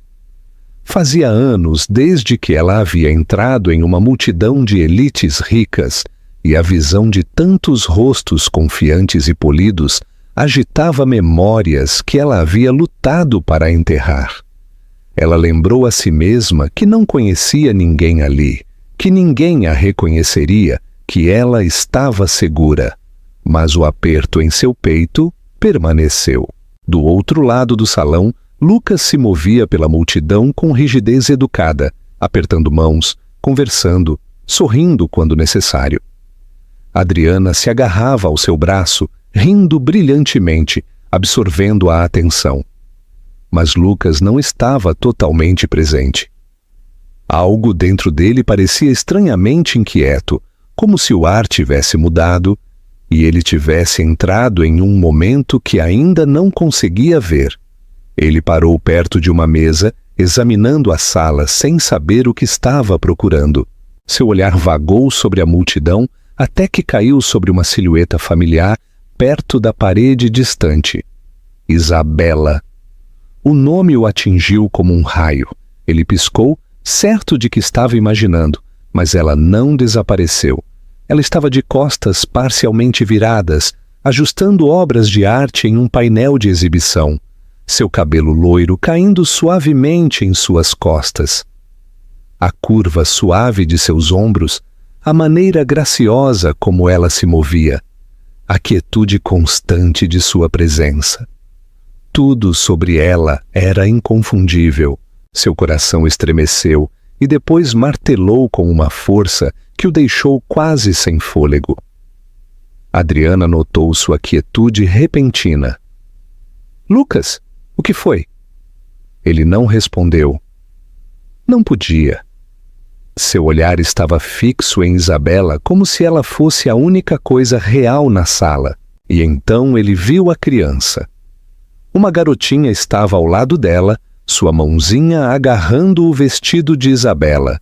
Fazia anos desde que ela havia entrado em uma multidão de elites ricas, e a visão de tantos rostos confiantes e polidos agitava memórias que ela havia lutado para enterrar. Ela lembrou a si mesma que não conhecia ninguém ali, que ninguém a reconheceria, que ela estava segura. Mas o aperto em seu peito permaneceu. Do outro lado do salão, Lucas se movia pela multidão com rigidez educada, apertando mãos, conversando, sorrindo quando necessário. Adriana se agarrava ao seu braço, rindo brilhantemente, absorvendo a atenção. Mas Lucas não estava totalmente presente. Algo dentro dele parecia estranhamente inquieto, como se o ar tivesse mudado e ele tivesse entrado em um momento que ainda não conseguia ver. Ele parou perto de uma mesa, examinando a sala sem saber o que estava procurando. Seu olhar vagou sobre a multidão até que caiu sobre uma silhueta familiar perto da parede distante. Isabela. O nome o atingiu como um raio. Ele piscou, certo de que estava imaginando, mas ela não desapareceu. Ela estava de costas parcialmente viradas, ajustando obras de arte em um painel de exibição, seu cabelo loiro caindo suavemente em suas costas. A curva suave de seus ombros, a maneira graciosa como ela se movia, a quietude constante de sua presença. Tudo sobre ela era inconfundível. Seu coração estremeceu e depois martelou com uma força que o deixou quase sem fôlego. Adriana notou sua quietude repentina. "Lucas, o que foi?" Ele não respondeu. Não podia. Seu olhar estava fixo em Isabela como se ela fosse a única coisa real na sala, e então ele viu a criança. Uma garotinha estava ao lado dela, sua mãozinha agarrando o vestido de Isabela.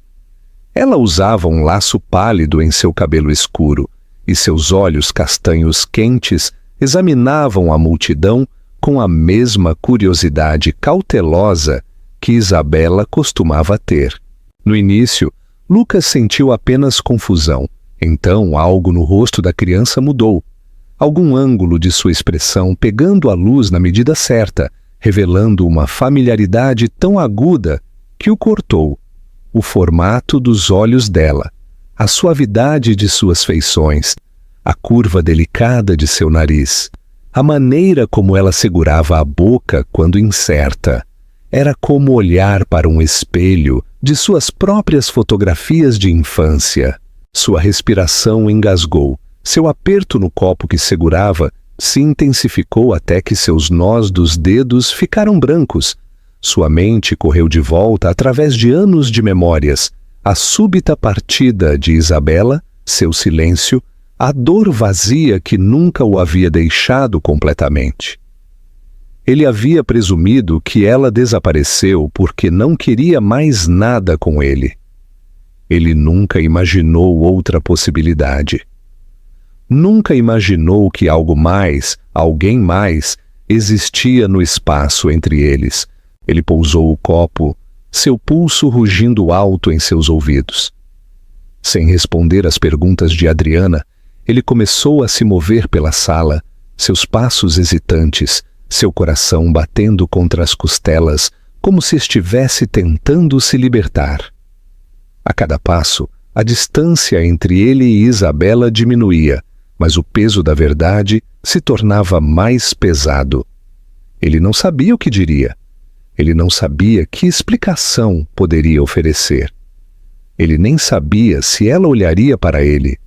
Ela usava um laço pálido em seu cabelo escuro, e seus olhos castanhos quentes examinavam a multidão com a mesma curiosidade cautelosa que Isabela costumava ter. No início, Lucas sentiu apenas confusão. Então algo no rosto da criança mudou. algum ângulo de sua expressão pegando a luz na medida certa, revelando uma familiaridade tão aguda que o cortou. O formato dos olhos dela, a suavidade de suas feições, a curva delicada de seu nariz, a maneira como ela segurava a boca quando incerta. Era como olhar para um espelho de suas próprias fotografias de infância. Sua respiração engasgou. Seu aperto no copo que segurava se intensificou até que seus nós dos dedos ficaram brancos. Sua mente correu de volta através de anos de memórias. A súbita partida de Isabela, seu silêncio, a dor vazia que nunca o havia deixado completamente. Ele havia presumido que ela desapareceu porque não queria mais nada com ele. Ele nunca imaginou outra possibilidade. Nunca imaginou que algo mais, alguém mais, existia no espaço entre eles. Ele pousou o copo, seu pulso rugindo alto em seus ouvidos. Sem responder às perguntas de Adriana, ele começou a se mover pela sala, seus passos hesitantes, seu coração batendo contra as costelas, como se estivesse tentando se libertar. A cada passo, a distância entre ele e Isabela diminuía, mas o peso da verdade se tornava mais pesado. Ele não sabia o que diria. Ele não sabia que explicação poderia oferecer. Ele nem sabia se ela olharia para ele,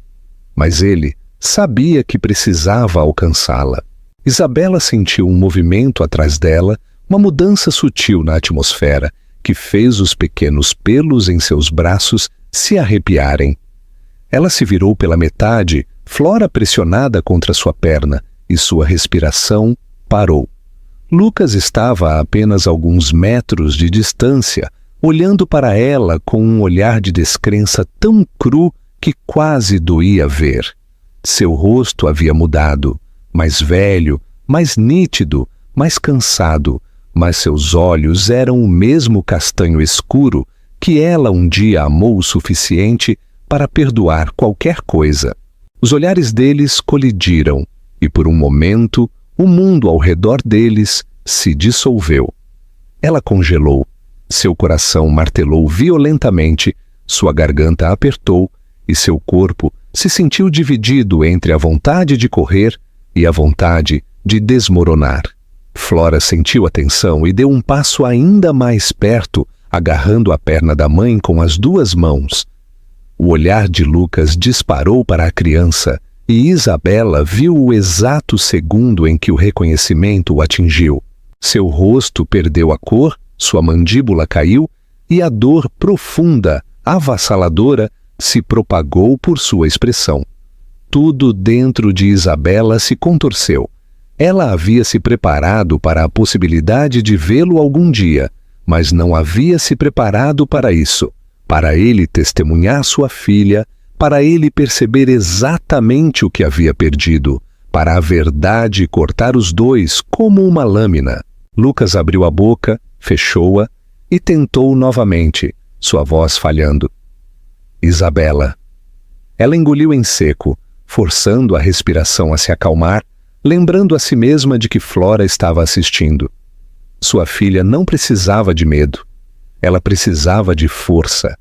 mas ele sabia que precisava alcançá-la. Isabela sentiu um movimento atrás dela, uma mudança sutil na atmosfera, que fez os pequenos pelos em seus braços se arrepiarem. Ela se virou pela metade, Flora pressionada contra sua perna, e sua respiração parou. Lucas estava a apenas alguns metros de distância, olhando para ela com um olhar de descrença tão cru que quase doía ver. Seu rosto havia mudado, mais velho, mais nítido, mais cansado, mas seus olhos eram o mesmo castanho escuro que ela um dia amou o suficiente para perdoar qualquer coisa. Os olhares deles colidiram, e por um momento o mundo ao redor deles se dissolveu. Ela congelou, seu coração martelou violentamente, sua garganta apertou e seu corpo se sentiu dividido entre a vontade de correr e a vontade de desmoronar. Flora sentiu a tensão e deu um passo ainda mais perto, agarrando a perna da mãe com as duas mãos. O olhar de Lucas disparou para a criança e Isabela viu o exato segundo em que o reconhecimento o atingiu. Seu rosto perdeu a cor, sua mandíbula caiu e a dor profunda, avassaladora, se propagou por sua expressão. Tudo dentro de Isabela se contorceu. Ela havia se preparado para a possibilidade de vê-lo algum dia, mas não havia se preparado para isso, para ele testemunhar sua filha, para ele perceber exatamente o que havia perdido, para a verdade cortar os dois como uma lâmina. Lucas abriu a boca, fechou-a e tentou novamente, sua voz falhando. Isabela. Ela engoliu em seco, forçando a respiração a se acalmar, lembrando a si mesma de que Flora estava assistindo. Sua filha não precisava de medo. Ela precisava de força.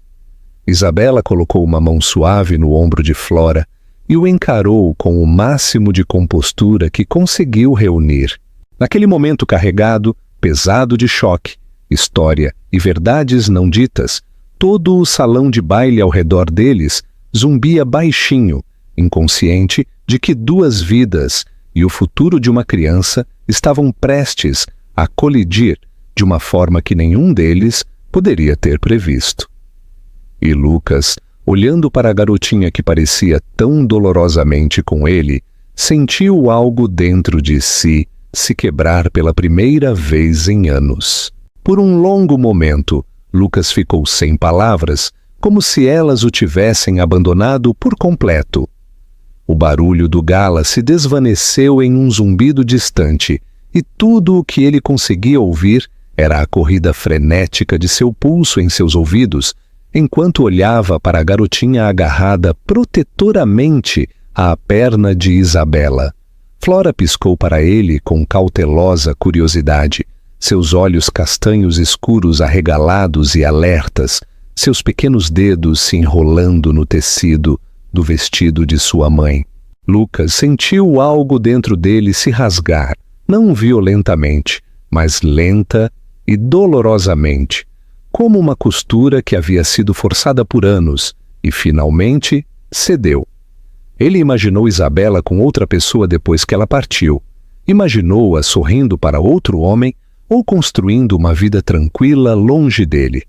Isabela colocou uma mão suave no ombro de Flora e o encarou com o máximo de compostura que conseguiu reunir. Naquele momento carregado, pesado de choque, história e verdades não ditas, todo o salão de baile ao redor deles zumbia baixinho, inconsciente de que duas vidas e o futuro de uma criança estavam prestes a colidir de uma forma que nenhum deles poderia ter previsto. E Lucas, olhando para a garotinha que parecia tão dolorosamente com ele, sentiu algo dentro de si se quebrar pela primeira vez em anos. Por um longo momento, Lucas ficou sem palavras, como se elas o tivessem abandonado por completo. O barulho do gala se desvaneceu em um zumbido distante, e tudo o que ele conseguia ouvir era a corrida frenética de seu pulso em seus ouvidos, enquanto olhava para a garotinha agarrada protetoramente à perna de Isabela. Flora piscou para ele com cautelosa curiosidade, seus olhos castanhos escuros arregalados e alertas, seus pequenos dedos se enrolando no tecido do vestido de sua mãe. Lucas sentiu algo dentro dele se rasgar, não violentamente, mas lenta e dolorosamente, como uma costura que havia sido forçada por anos e, finalmente, cedeu. Ele imaginou Isabela com outra pessoa depois que ela partiu. Imaginou-a sorrindo para outro homem ou construindo uma vida tranquila longe dele.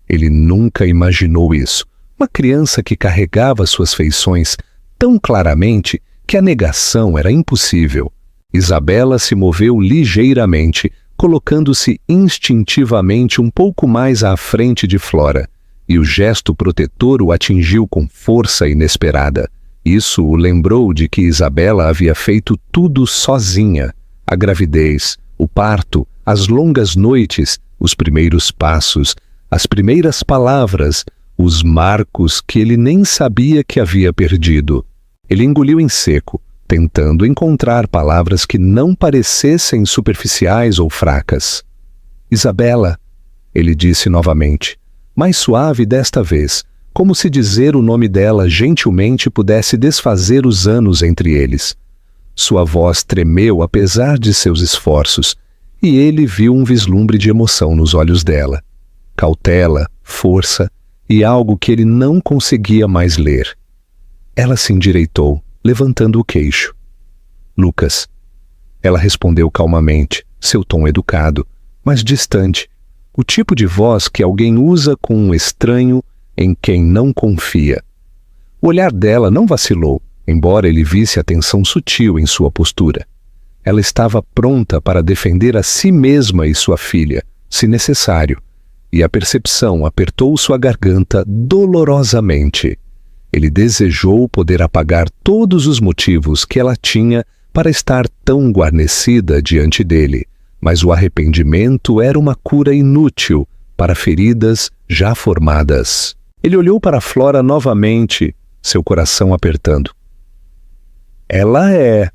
Ele nunca imaginou isso. Uma criança que carregava suas feições tão claramente que a negação era impossível. Isabela se moveu ligeiramente, colocando-se instintivamente um pouco mais à frente de Flora, e o gesto protetor o atingiu com força inesperada. Isso o lembrou de que Isabela havia feito tudo sozinha: a gravidez, o parto, as longas noites, os primeiros passos, as primeiras palavras, os marcos que ele nem sabia que havia perdido. Ele engoliu em seco, tentando encontrar palavras que não parecessem superficiais ou fracas. Isabela, ele disse novamente, mais suave desta vez, como se dizer o nome dela gentilmente pudesse desfazer os anos entre eles. Sua voz tremeu apesar de seus esforços, e ele viu um vislumbre de emoção nos olhos dela. Cautela, força e algo que ele não conseguia mais ler. Ela se endireitou, levantando o queixo. Lucas. Ela respondeu calmamente, seu tom educado, mas distante, o tipo de voz que alguém usa com um estranho em quem não confia. O olhar dela não vacilou, embora ele visse a tensão sutil em sua postura. Ela estava pronta para defender a si mesma e sua filha, se necessário, e a percepção apertou sua garganta dolorosamente. Ele desejou poder apagar todos os motivos que ela tinha para estar tão guarnecida diante dele, mas o arrependimento era uma cura inútil para feridas já formadas. Ele olhou para Flora novamente, seu coração apertando. Ela é...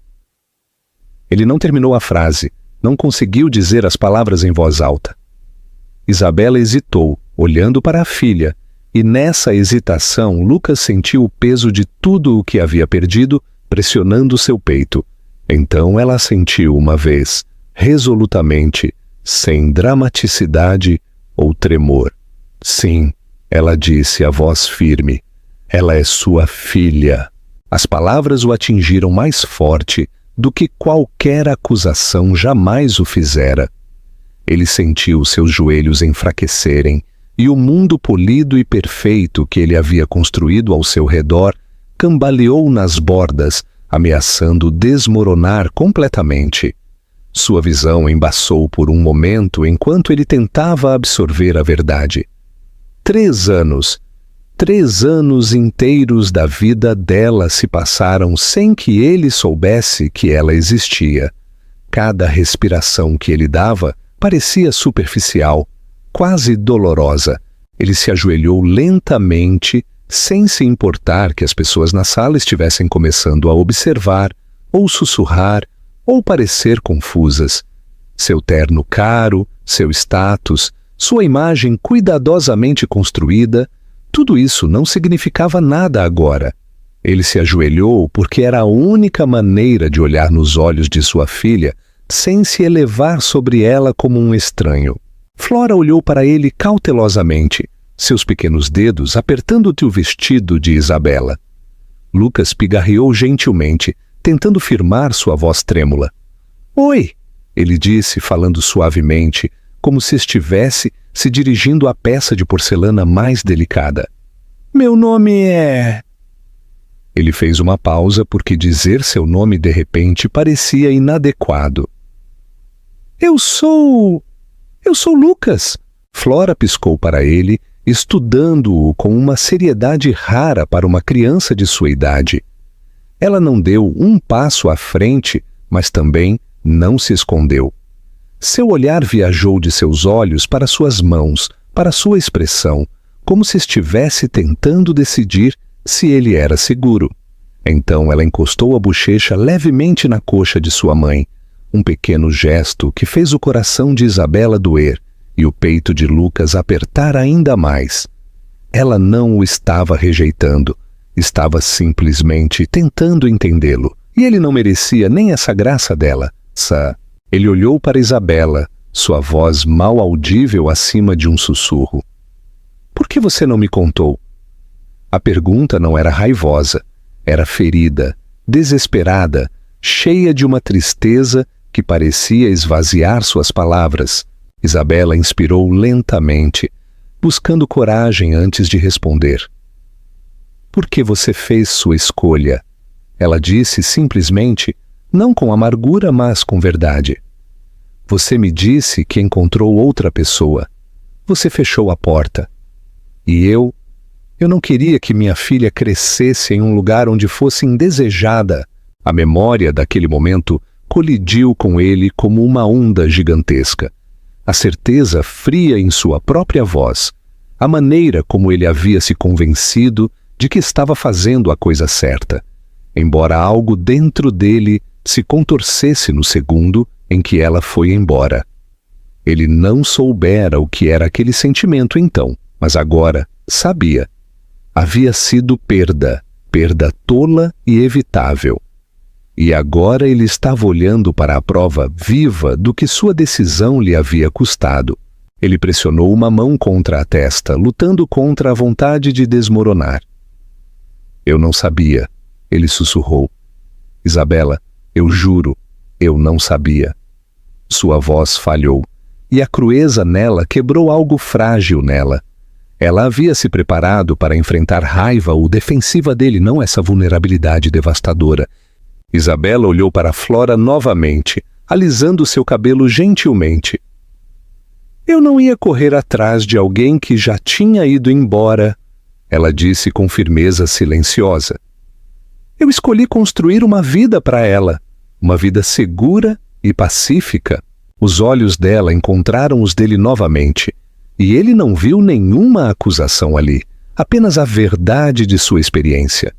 Ele não terminou a frase, não conseguiu dizer as palavras em voz alta. Isabela hesitou, olhando para a filha, e nessa hesitação Lucas sentiu o peso de tudo o que havia perdido pressionando seu peito. Então ela assentiu uma vez, resolutamente, sem dramaticidade ou tremor. Sim, ela disse a voz firme, ela é sua filha. As palavras o atingiram mais forte do que qualquer acusação jamais o fizera. Ele sentiu seus joelhos enfraquecerem e o mundo polido e perfeito que ele havia construído ao seu redor cambaleou nas bordas, ameaçando desmoronar completamente. Sua visão embaçou por um momento enquanto ele tentava absorver a verdade. 3 anos. 3 anos inteiros da vida dela se passaram sem que ele soubesse que ela existia. Cada respiração que ele dava parecia superficial, quase dolorosa. Ele se ajoelhou lentamente, sem se importar que as pessoas na sala estivessem começando a observar, ou sussurrar, ou parecer confusas. Seu terno caro, seu status, sua imagem cuidadosamente construída, tudo isso não significava nada agora. Ele se ajoelhou porque era a única maneira de olhar nos olhos de sua filha sem se elevar sobre ela como um estranho. Flora olhou para ele cautelosamente, seus pequenos dedos apertando-te o vestido de Isabela. Lucas pigarreou gentilmente, tentando firmar sua voz trêmula. Oi, ele disse, falando suavemente, como se estivesse se dirigindo à peça de porcelana mais delicada. Meu nome é... Ele fez uma pausa porque dizer seu nome de repente parecia inadequado. Eu sou Lucas. Flora piscou para ele, estudando-o com uma seriedade rara para uma criança de sua idade. Ela não deu um passo à frente, mas também não se escondeu. Seu olhar viajou de seus olhos para suas mãos, para sua expressão, como se estivesse tentando decidir se ele era seguro. Então ela encostou a bochecha levemente na coxa de sua mãe, um pequeno gesto que fez o coração de Isabela doer e o peito de Lucas apertar ainda mais. Ela não o estava rejeitando, estava simplesmente tentando entendê-lo, e ele não merecia nem essa graça dela. Ele olhou para Isabela, sua voz mal audível acima de um sussurro. Por que você não me contou? A pergunta não era raivosa, era ferida, desesperada, cheia de uma tristeza que parecia esvaziar suas palavras. Isabela inspirou lentamente, buscando coragem antes de responder. Por que você fez sua escolha? Ela disse simplesmente, não com amargura, mas com verdade. Você me disse que encontrou outra pessoa. Você fechou a porta. E eu não queria que minha filha crescesse em um lugar onde fosse indesejada. A memória daquele momento colidiu com ele como uma onda gigantesca. A certeza fria em sua própria voz, a maneira como ele havia se convencido de que estava fazendo a coisa certa, embora algo dentro dele se contorcesse no segundo em que ela foi embora. Ele não soubera o que era aquele sentimento então, mas agora sabia. Havia sido perda tola e evitável. E agora ele estava olhando para a prova viva do que sua decisão lhe havia custado. Ele pressionou uma mão contra a testa, lutando contra a vontade de desmoronar. Eu não sabia, ele sussurrou. Isabela, eu juro, eu não sabia. Sua voz falhou, e a crueza nela quebrou algo frágil nela. Ela havia se preparado para enfrentar raiva ou defensiva dele, não essa vulnerabilidade devastadora. Isabela olhou para Flora novamente, alisando seu cabelo gentilmente. Eu não ia correr atrás de alguém que já tinha ido embora, ela disse com firmeza silenciosa. Eu escolhi construir uma vida para ela, uma vida segura e pacífica. Os olhos dela encontraram os dele novamente, e ele não viu nenhuma acusação ali, apenas a verdade de sua experiência.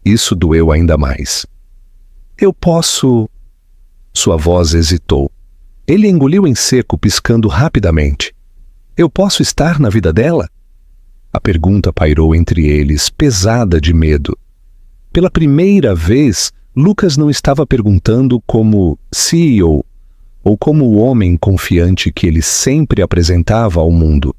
Isso doeu ainda mais. Eu posso... Sua voz hesitou. Ele engoliu em seco, piscando rapidamente. Eu posso estar na vida dela? A pergunta pairou entre eles, pesada de medo. Pela primeira vez, Lucas não estava perguntando como CEO, ou como o homem confiante que ele sempre apresentava ao mundo.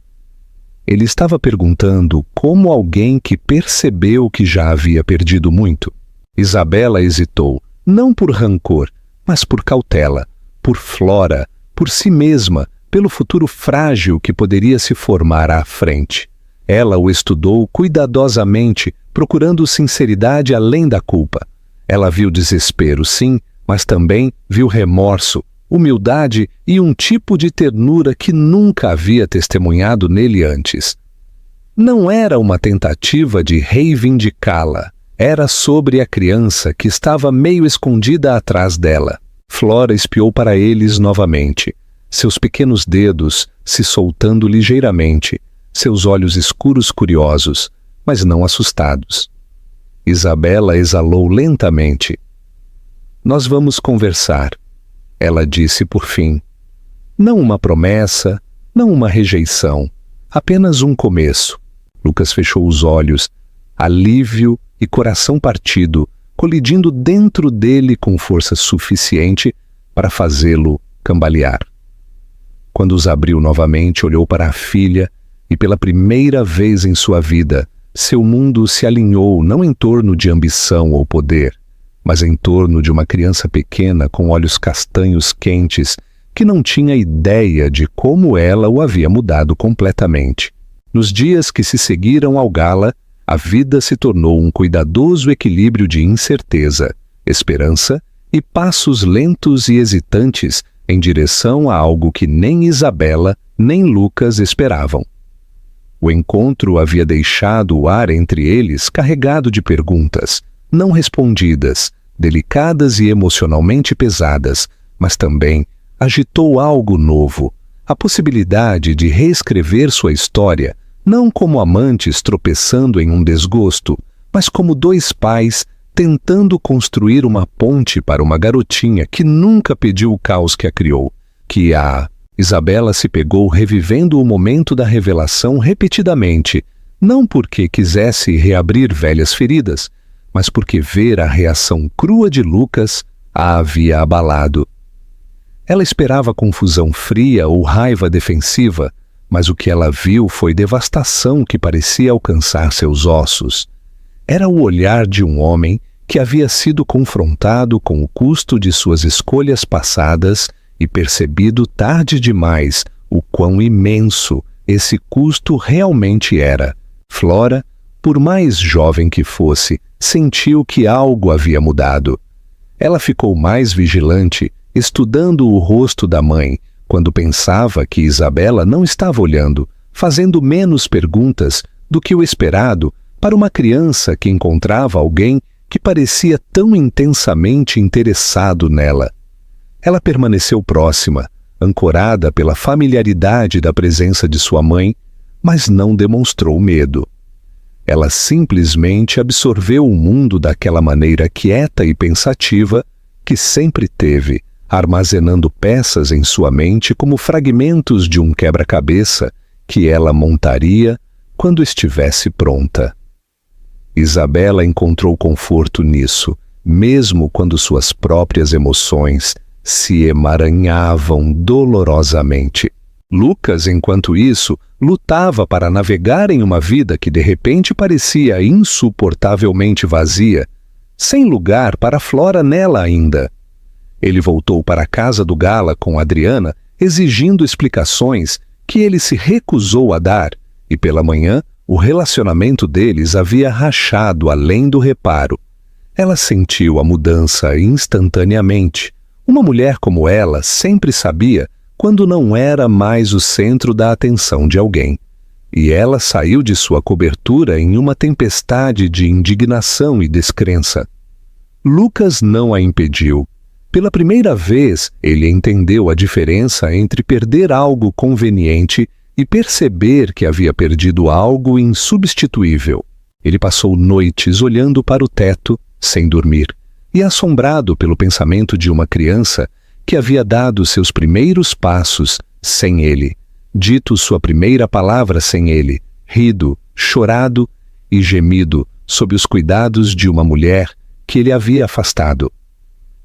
Ele estava perguntando como alguém que percebeu que já havia perdido muito. Isabela hesitou, não por rancor, mas por cautela, por Flora, por si mesma, pelo futuro frágil que poderia se formar à frente. Ela o estudou cuidadosamente, procurando sinceridade além da culpa. Ela viu desespero, sim, mas também viu remorso, humildade e um tipo de ternura que nunca havia testemunhado nele antes. Não era uma tentativa de reivindicá-la, era sobre a criança que estava meio escondida atrás dela. Flora espiou para eles novamente, seus pequenos dedos se soltando ligeiramente, seus olhos escuros curiosos, mas não assustados. Isabela exalou lentamente. Nós vamos conversar, ela disse por fim. Não uma promessa, não uma rejeição, apenas um começo. Lucas fechou os olhos, alívio e coração partido, colidindo dentro dele com força suficiente para fazê-lo cambalear. Quando os abriu novamente, olhou para a filha e pela primeira vez em sua vida, seu mundo se alinhou não em torno de ambição ou poder, mas em torno de uma criança pequena com olhos castanhos quentes que não tinha ideia de como ela o havia mudado completamente. Nos dias que se seguiram ao gala, a vida se tornou um cuidadoso equilíbrio de incerteza, esperança e passos lentos e hesitantes em direção a algo que nem Isabela nem Lucas esperavam. O encontro havia deixado o ar entre eles carregado de perguntas, não respondidas, delicadas e emocionalmente pesadas, mas também agitou algo novo, a possibilidade de reescrever sua história, não como amantes tropeçando em um desgosto, mas como dois pais tentando construir uma ponte para uma garotinha que nunca pediu o caos que a criou, Isabela se pegou revivendo o momento da revelação repetidamente, não porque quisesse reabrir velhas feridas, mas porque ver a reação crua de Lucas a havia abalado. Ela esperava confusão fria ou raiva defensiva, mas o que ela viu foi devastação que parecia alcançar seus ossos. Era o olhar de um homem que havia sido confrontado com o custo de suas escolhas passadas e percebido tarde demais o quão imenso esse custo realmente era. Flora, por mais jovem que fosse, sentiu que algo havia mudado. Ela ficou mais vigilante, estudando o rosto da mãe, quando pensava que Isabela não estava olhando, fazendo menos perguntas do que o esperado para uma criança que encontrava alguém que parecia tão intensamente interessado nela. Ela permaneceu próxima, ancorada pela familiaridade da presença de sua mãe, mas não demonstrou medo. Ela simplesmente absorveu o mundo daquela maneira quieta e pensativa que sempre teve, armazenando peças em sua mente como fragmentos de um quebra-cabeça que ela montaria quando estivesse pronta. Isabela encontrou conforto nisso, mesmo quando suas próprias emoções se emaranhavam dolorosamente. Lucas, enquanto isso, lutava para navegar em uma vida que de repente parecia insuportavelmente vazia, sem lugar para Flora nela ainda. Ele voltou para a casa do Gala com Adriana, exigindo explicações que ele se recusou a dar, e pela manhã o relacionamento deles havia rachado além do reparo. Ela sentiu a mudança instantaneamente. Uma mulher como ela sempre sabia quando não era mais o centro da atenção de alguém. E ela saiu de sua cobertura em uma tempestade de indignação e descrença. Lucas não a impediu. Pela primeira vez, ele entendeu a diferença entre perder algo conveniente e perceber que havia perdido algo insubstituível. Ele passou noites olhando para o teto, sem dormir, e assombrado pelo pensamento de uma criança que havia dado seus primeiros passos sem ele, dito sua primeira palavra sem ele, rido, chorado e gemido sob os cuidados de uma mulher que ele havia afastado.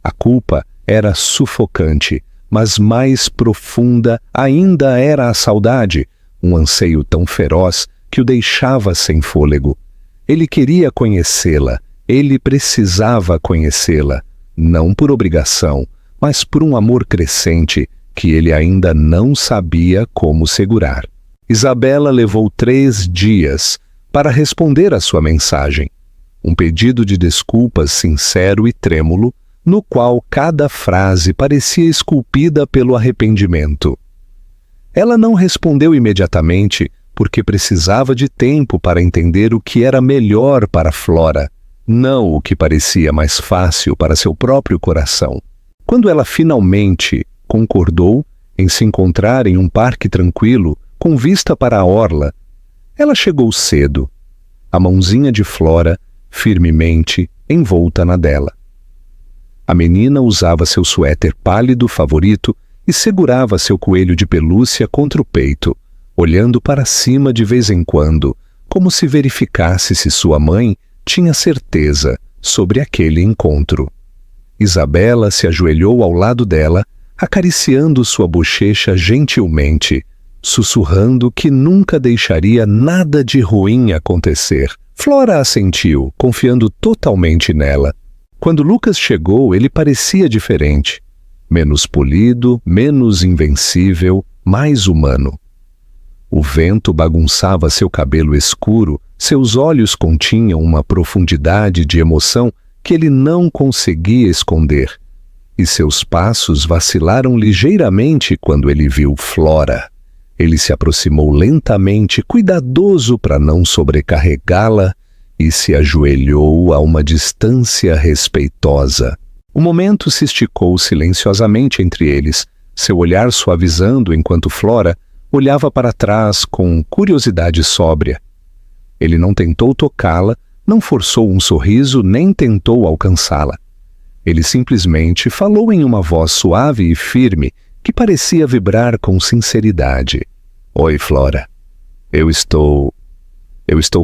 A culpa era sufocante, mas mais profunda ainda era a saudade, um anseio tão feroz que o deixava sem fôlego. Ele queria conhecê-la, ele precisava conhecê-la, não por obrigação, mas por um amor crescente que ele ainda não sabia como segurar. Isabela levou 3 dias para responder à sua mensagem, um pedido de desculpas sincero e trêmulo, no qual cada frase parecia esculpida pelo arrependimento. Ela não respondeu imediatamente porque precisava de tempo para entender o que era melhor para Flora, não o que parecia mais fácil para seu próprio coração. Quando ela finalmente concordou em se encontrar em um parque tranquilo, com vista para a orla, ela chegou cedo, a mãozinha de Flora firmemente envolta na dela. A menina usava seu suéter pálido favorito e segurava seu coelho de pelúcia contra o peito, olhando para cima de vez em quando, como se verificasse se sua mãe tinha certeza sobre aquele encontro. Isabela se ajoelhou ao lado dela, acariciando sua bochecha gentilmente, sussurrando que nunca deixaria nada de ruim acontecer. Flora assentiu, confiando totalmente nela. Quando Lucas chegou, ele parecia diferente. Menos polido, menos invencível, mais humano. O vento bagunçava seu cabelo escuro, seus olhos continham uma profundidade de emoção que ele não conseguia esconder, e seus passos vacilaram ligeiramente quando ele viu Flora. Ele se aproximou lentamente, cuidadoso para não sobrecarregá-la, e se ajoelhou a uma distância respeitosa. O momento se esticou silenciosamente entre eles, seu olhar suavizando enquanto Flora olhava para trás com curiosidade sóbria. Ele não tentou tocá-la, Não forçou um sorriso nem tentou alcançá-la. Ele simplesmente falou em uma voz suave e firme que parecia vibrar com sinceridade. Oi, Flora. Eu estou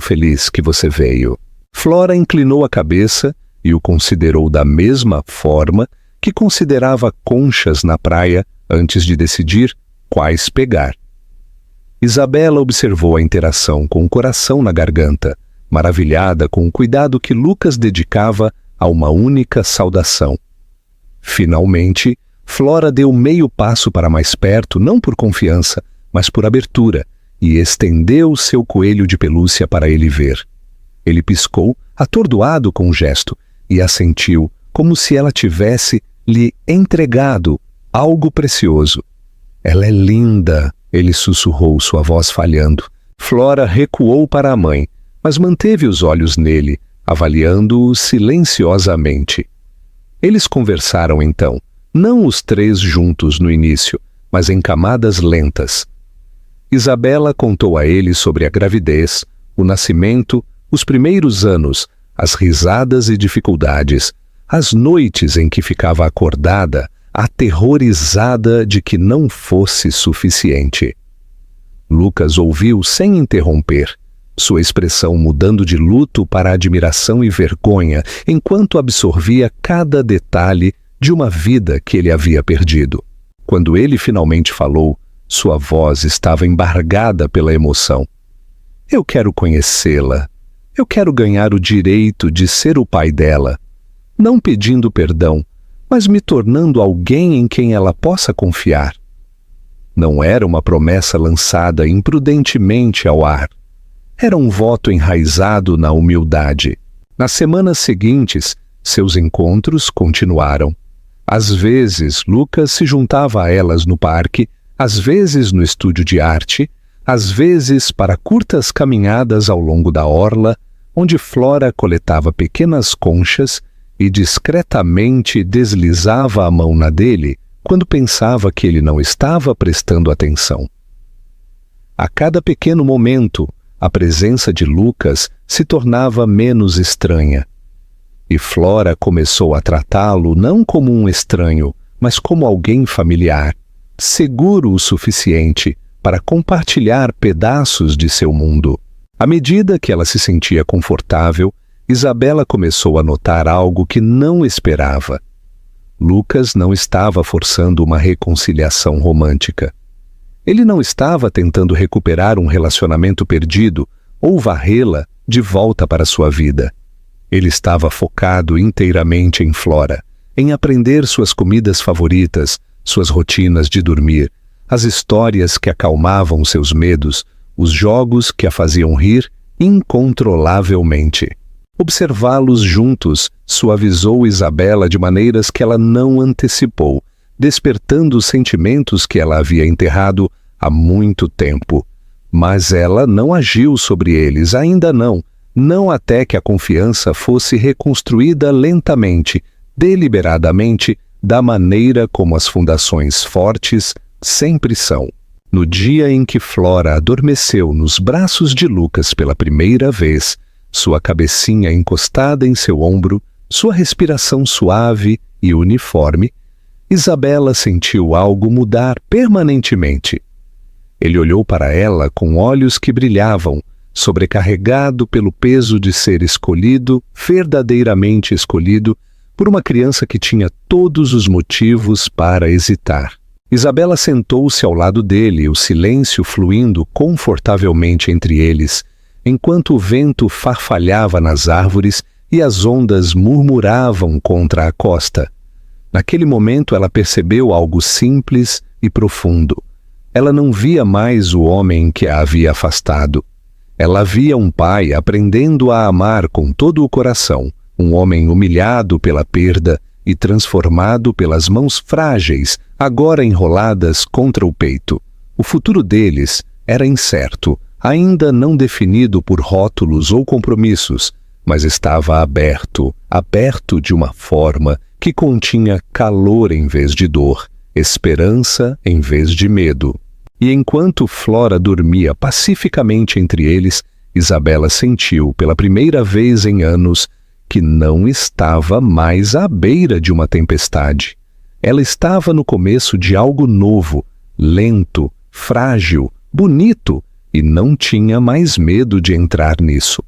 feliz que você veio. Flora inclinou a cabeça e o considerou da mesma forma que considerava conchas na praia antes de decidir quais pegar. Isabela observou a interação com o coração na garganta, maravilhada com o cuidado que Lucas dedicava a uma única saudação. Finalmente, Flora deu meio passo para mais perto, não por confiança, mas por abertura, e estendeu seu coelho de pelúcia para ele ver. Ele piscou, atordoado com o gesto, e assentiu, como se ela tivesse lhe entregado algo precioso. Ela é linda, ele sussurrou, sua voz falhando. Flora recuou para a mãe, mas manteve os olhos nele, avaliando-o silenciosamente. Eles conversaram então, não os três juntos no início, mas em camadas lentas. Isabela contou a ele sobre a gravidez, o nascimento, os primeiros anos, as risadas e dificuldades, as noites em que ficava acordada, aterrorizada de que não fosse suficiente. Lucas ouviu sem interromper, sua expressão mudando de luto para admiração e vergonha, enquanto absorvia cada detalhe de uma vida que ele havia perdido. Quando ele finalmente falou, sua voz estava embargada pela emoção. Eu quero conhecê-la. Eu quero ganhar o direito de ser o pai dela, não pedindo perdão, mas me tornando alguém em quem ela possa confiar. Não era uma promessa lançada imprudentemente ao ar. Era um voto enraizado na humildade. Nas semanas seguintes, seus encontros continuaram. Às vezes, Lucas se juntava a elas no parque, às vezes no estúdio de arte, às vezes para curtas caminhadas ao longo da orla, onde Flora coletava pequenas conchas e discretamente deslizava a mão na dele quando pensava que ele não estava prestando atenção. A cada pequeno momento, a presença de Lucas se tornava menos estranha. E Flora começou a tratá-lo não como um estranho, mas como alguém familiar, seguro o suficiente para compartilhar pedaços de seu mundo. À medida que ela se sentia confortável, Isabela começou a notar algo que não esperava. Lucas não estava forçando uma reconciliação romântica. Ele não estava tentando recuperar um relacionamento perdido ou varrê-la de volta para sua vida. Ele estava focado inteiramente em Flora, em aprender suas comidas favoritas, suas rotinas de dormir, as histórias que acalmavam seus medos, os jogos que a faziam rir incontrolavelmente. Observá-los juntos suavizou Isabela de maneiras que ela não antecipou, despertando os sentimentos que ela havia enterrado há muito tempo. Mas ela não agiu sobre eles, ainda não até que a confiança fosse reconstruída lentamente, deliberadamente, da maneira como as fundações fortes sempre são. No dia em que Flora adormeceu nos braços de Lucas pela primeira vez, sua cabecinha encostada em seu ombro, sua respiração suave e uniforme, Isabela sentiu algo mudar permanentemente. Ele olhou para ela com olhos que brilhavam, sobrecarregado pelo peso de ser escolhido, verdadeiramente escolhido, por uma criança que tinha todos os motivos para hesitar. Isabela sentou-se ao lado dele, o silêncio fluindo confortavelmente entre eles, enquanto o vento farfalhava nas árvores e as ondas murmuravam contra a costa. Naquele momento ela percebeu algo simples e profundo. Ela não via mais o homem que a havia afastado. Ela via um pai aprendendo a amar com todo o coração, um homem humilhado pela perda e transformado pelas mãos frágeis, agora enroladas contra o peito. O futuro deles era incerto, ainda não definido por rótulos ou compromissos, mas estava aberto de uma forma que continha calor em vez de dor, esperança em vez de medo. E enquanto Flora dormia pacificamente entre eles, Isabela sentiu, pela primeira vez em anos, que não estava mais à beira de uma tempestade. Ela estava no começo de algo novo, lento, frágil, bonito, e não tinha mais medo de entrar nisso.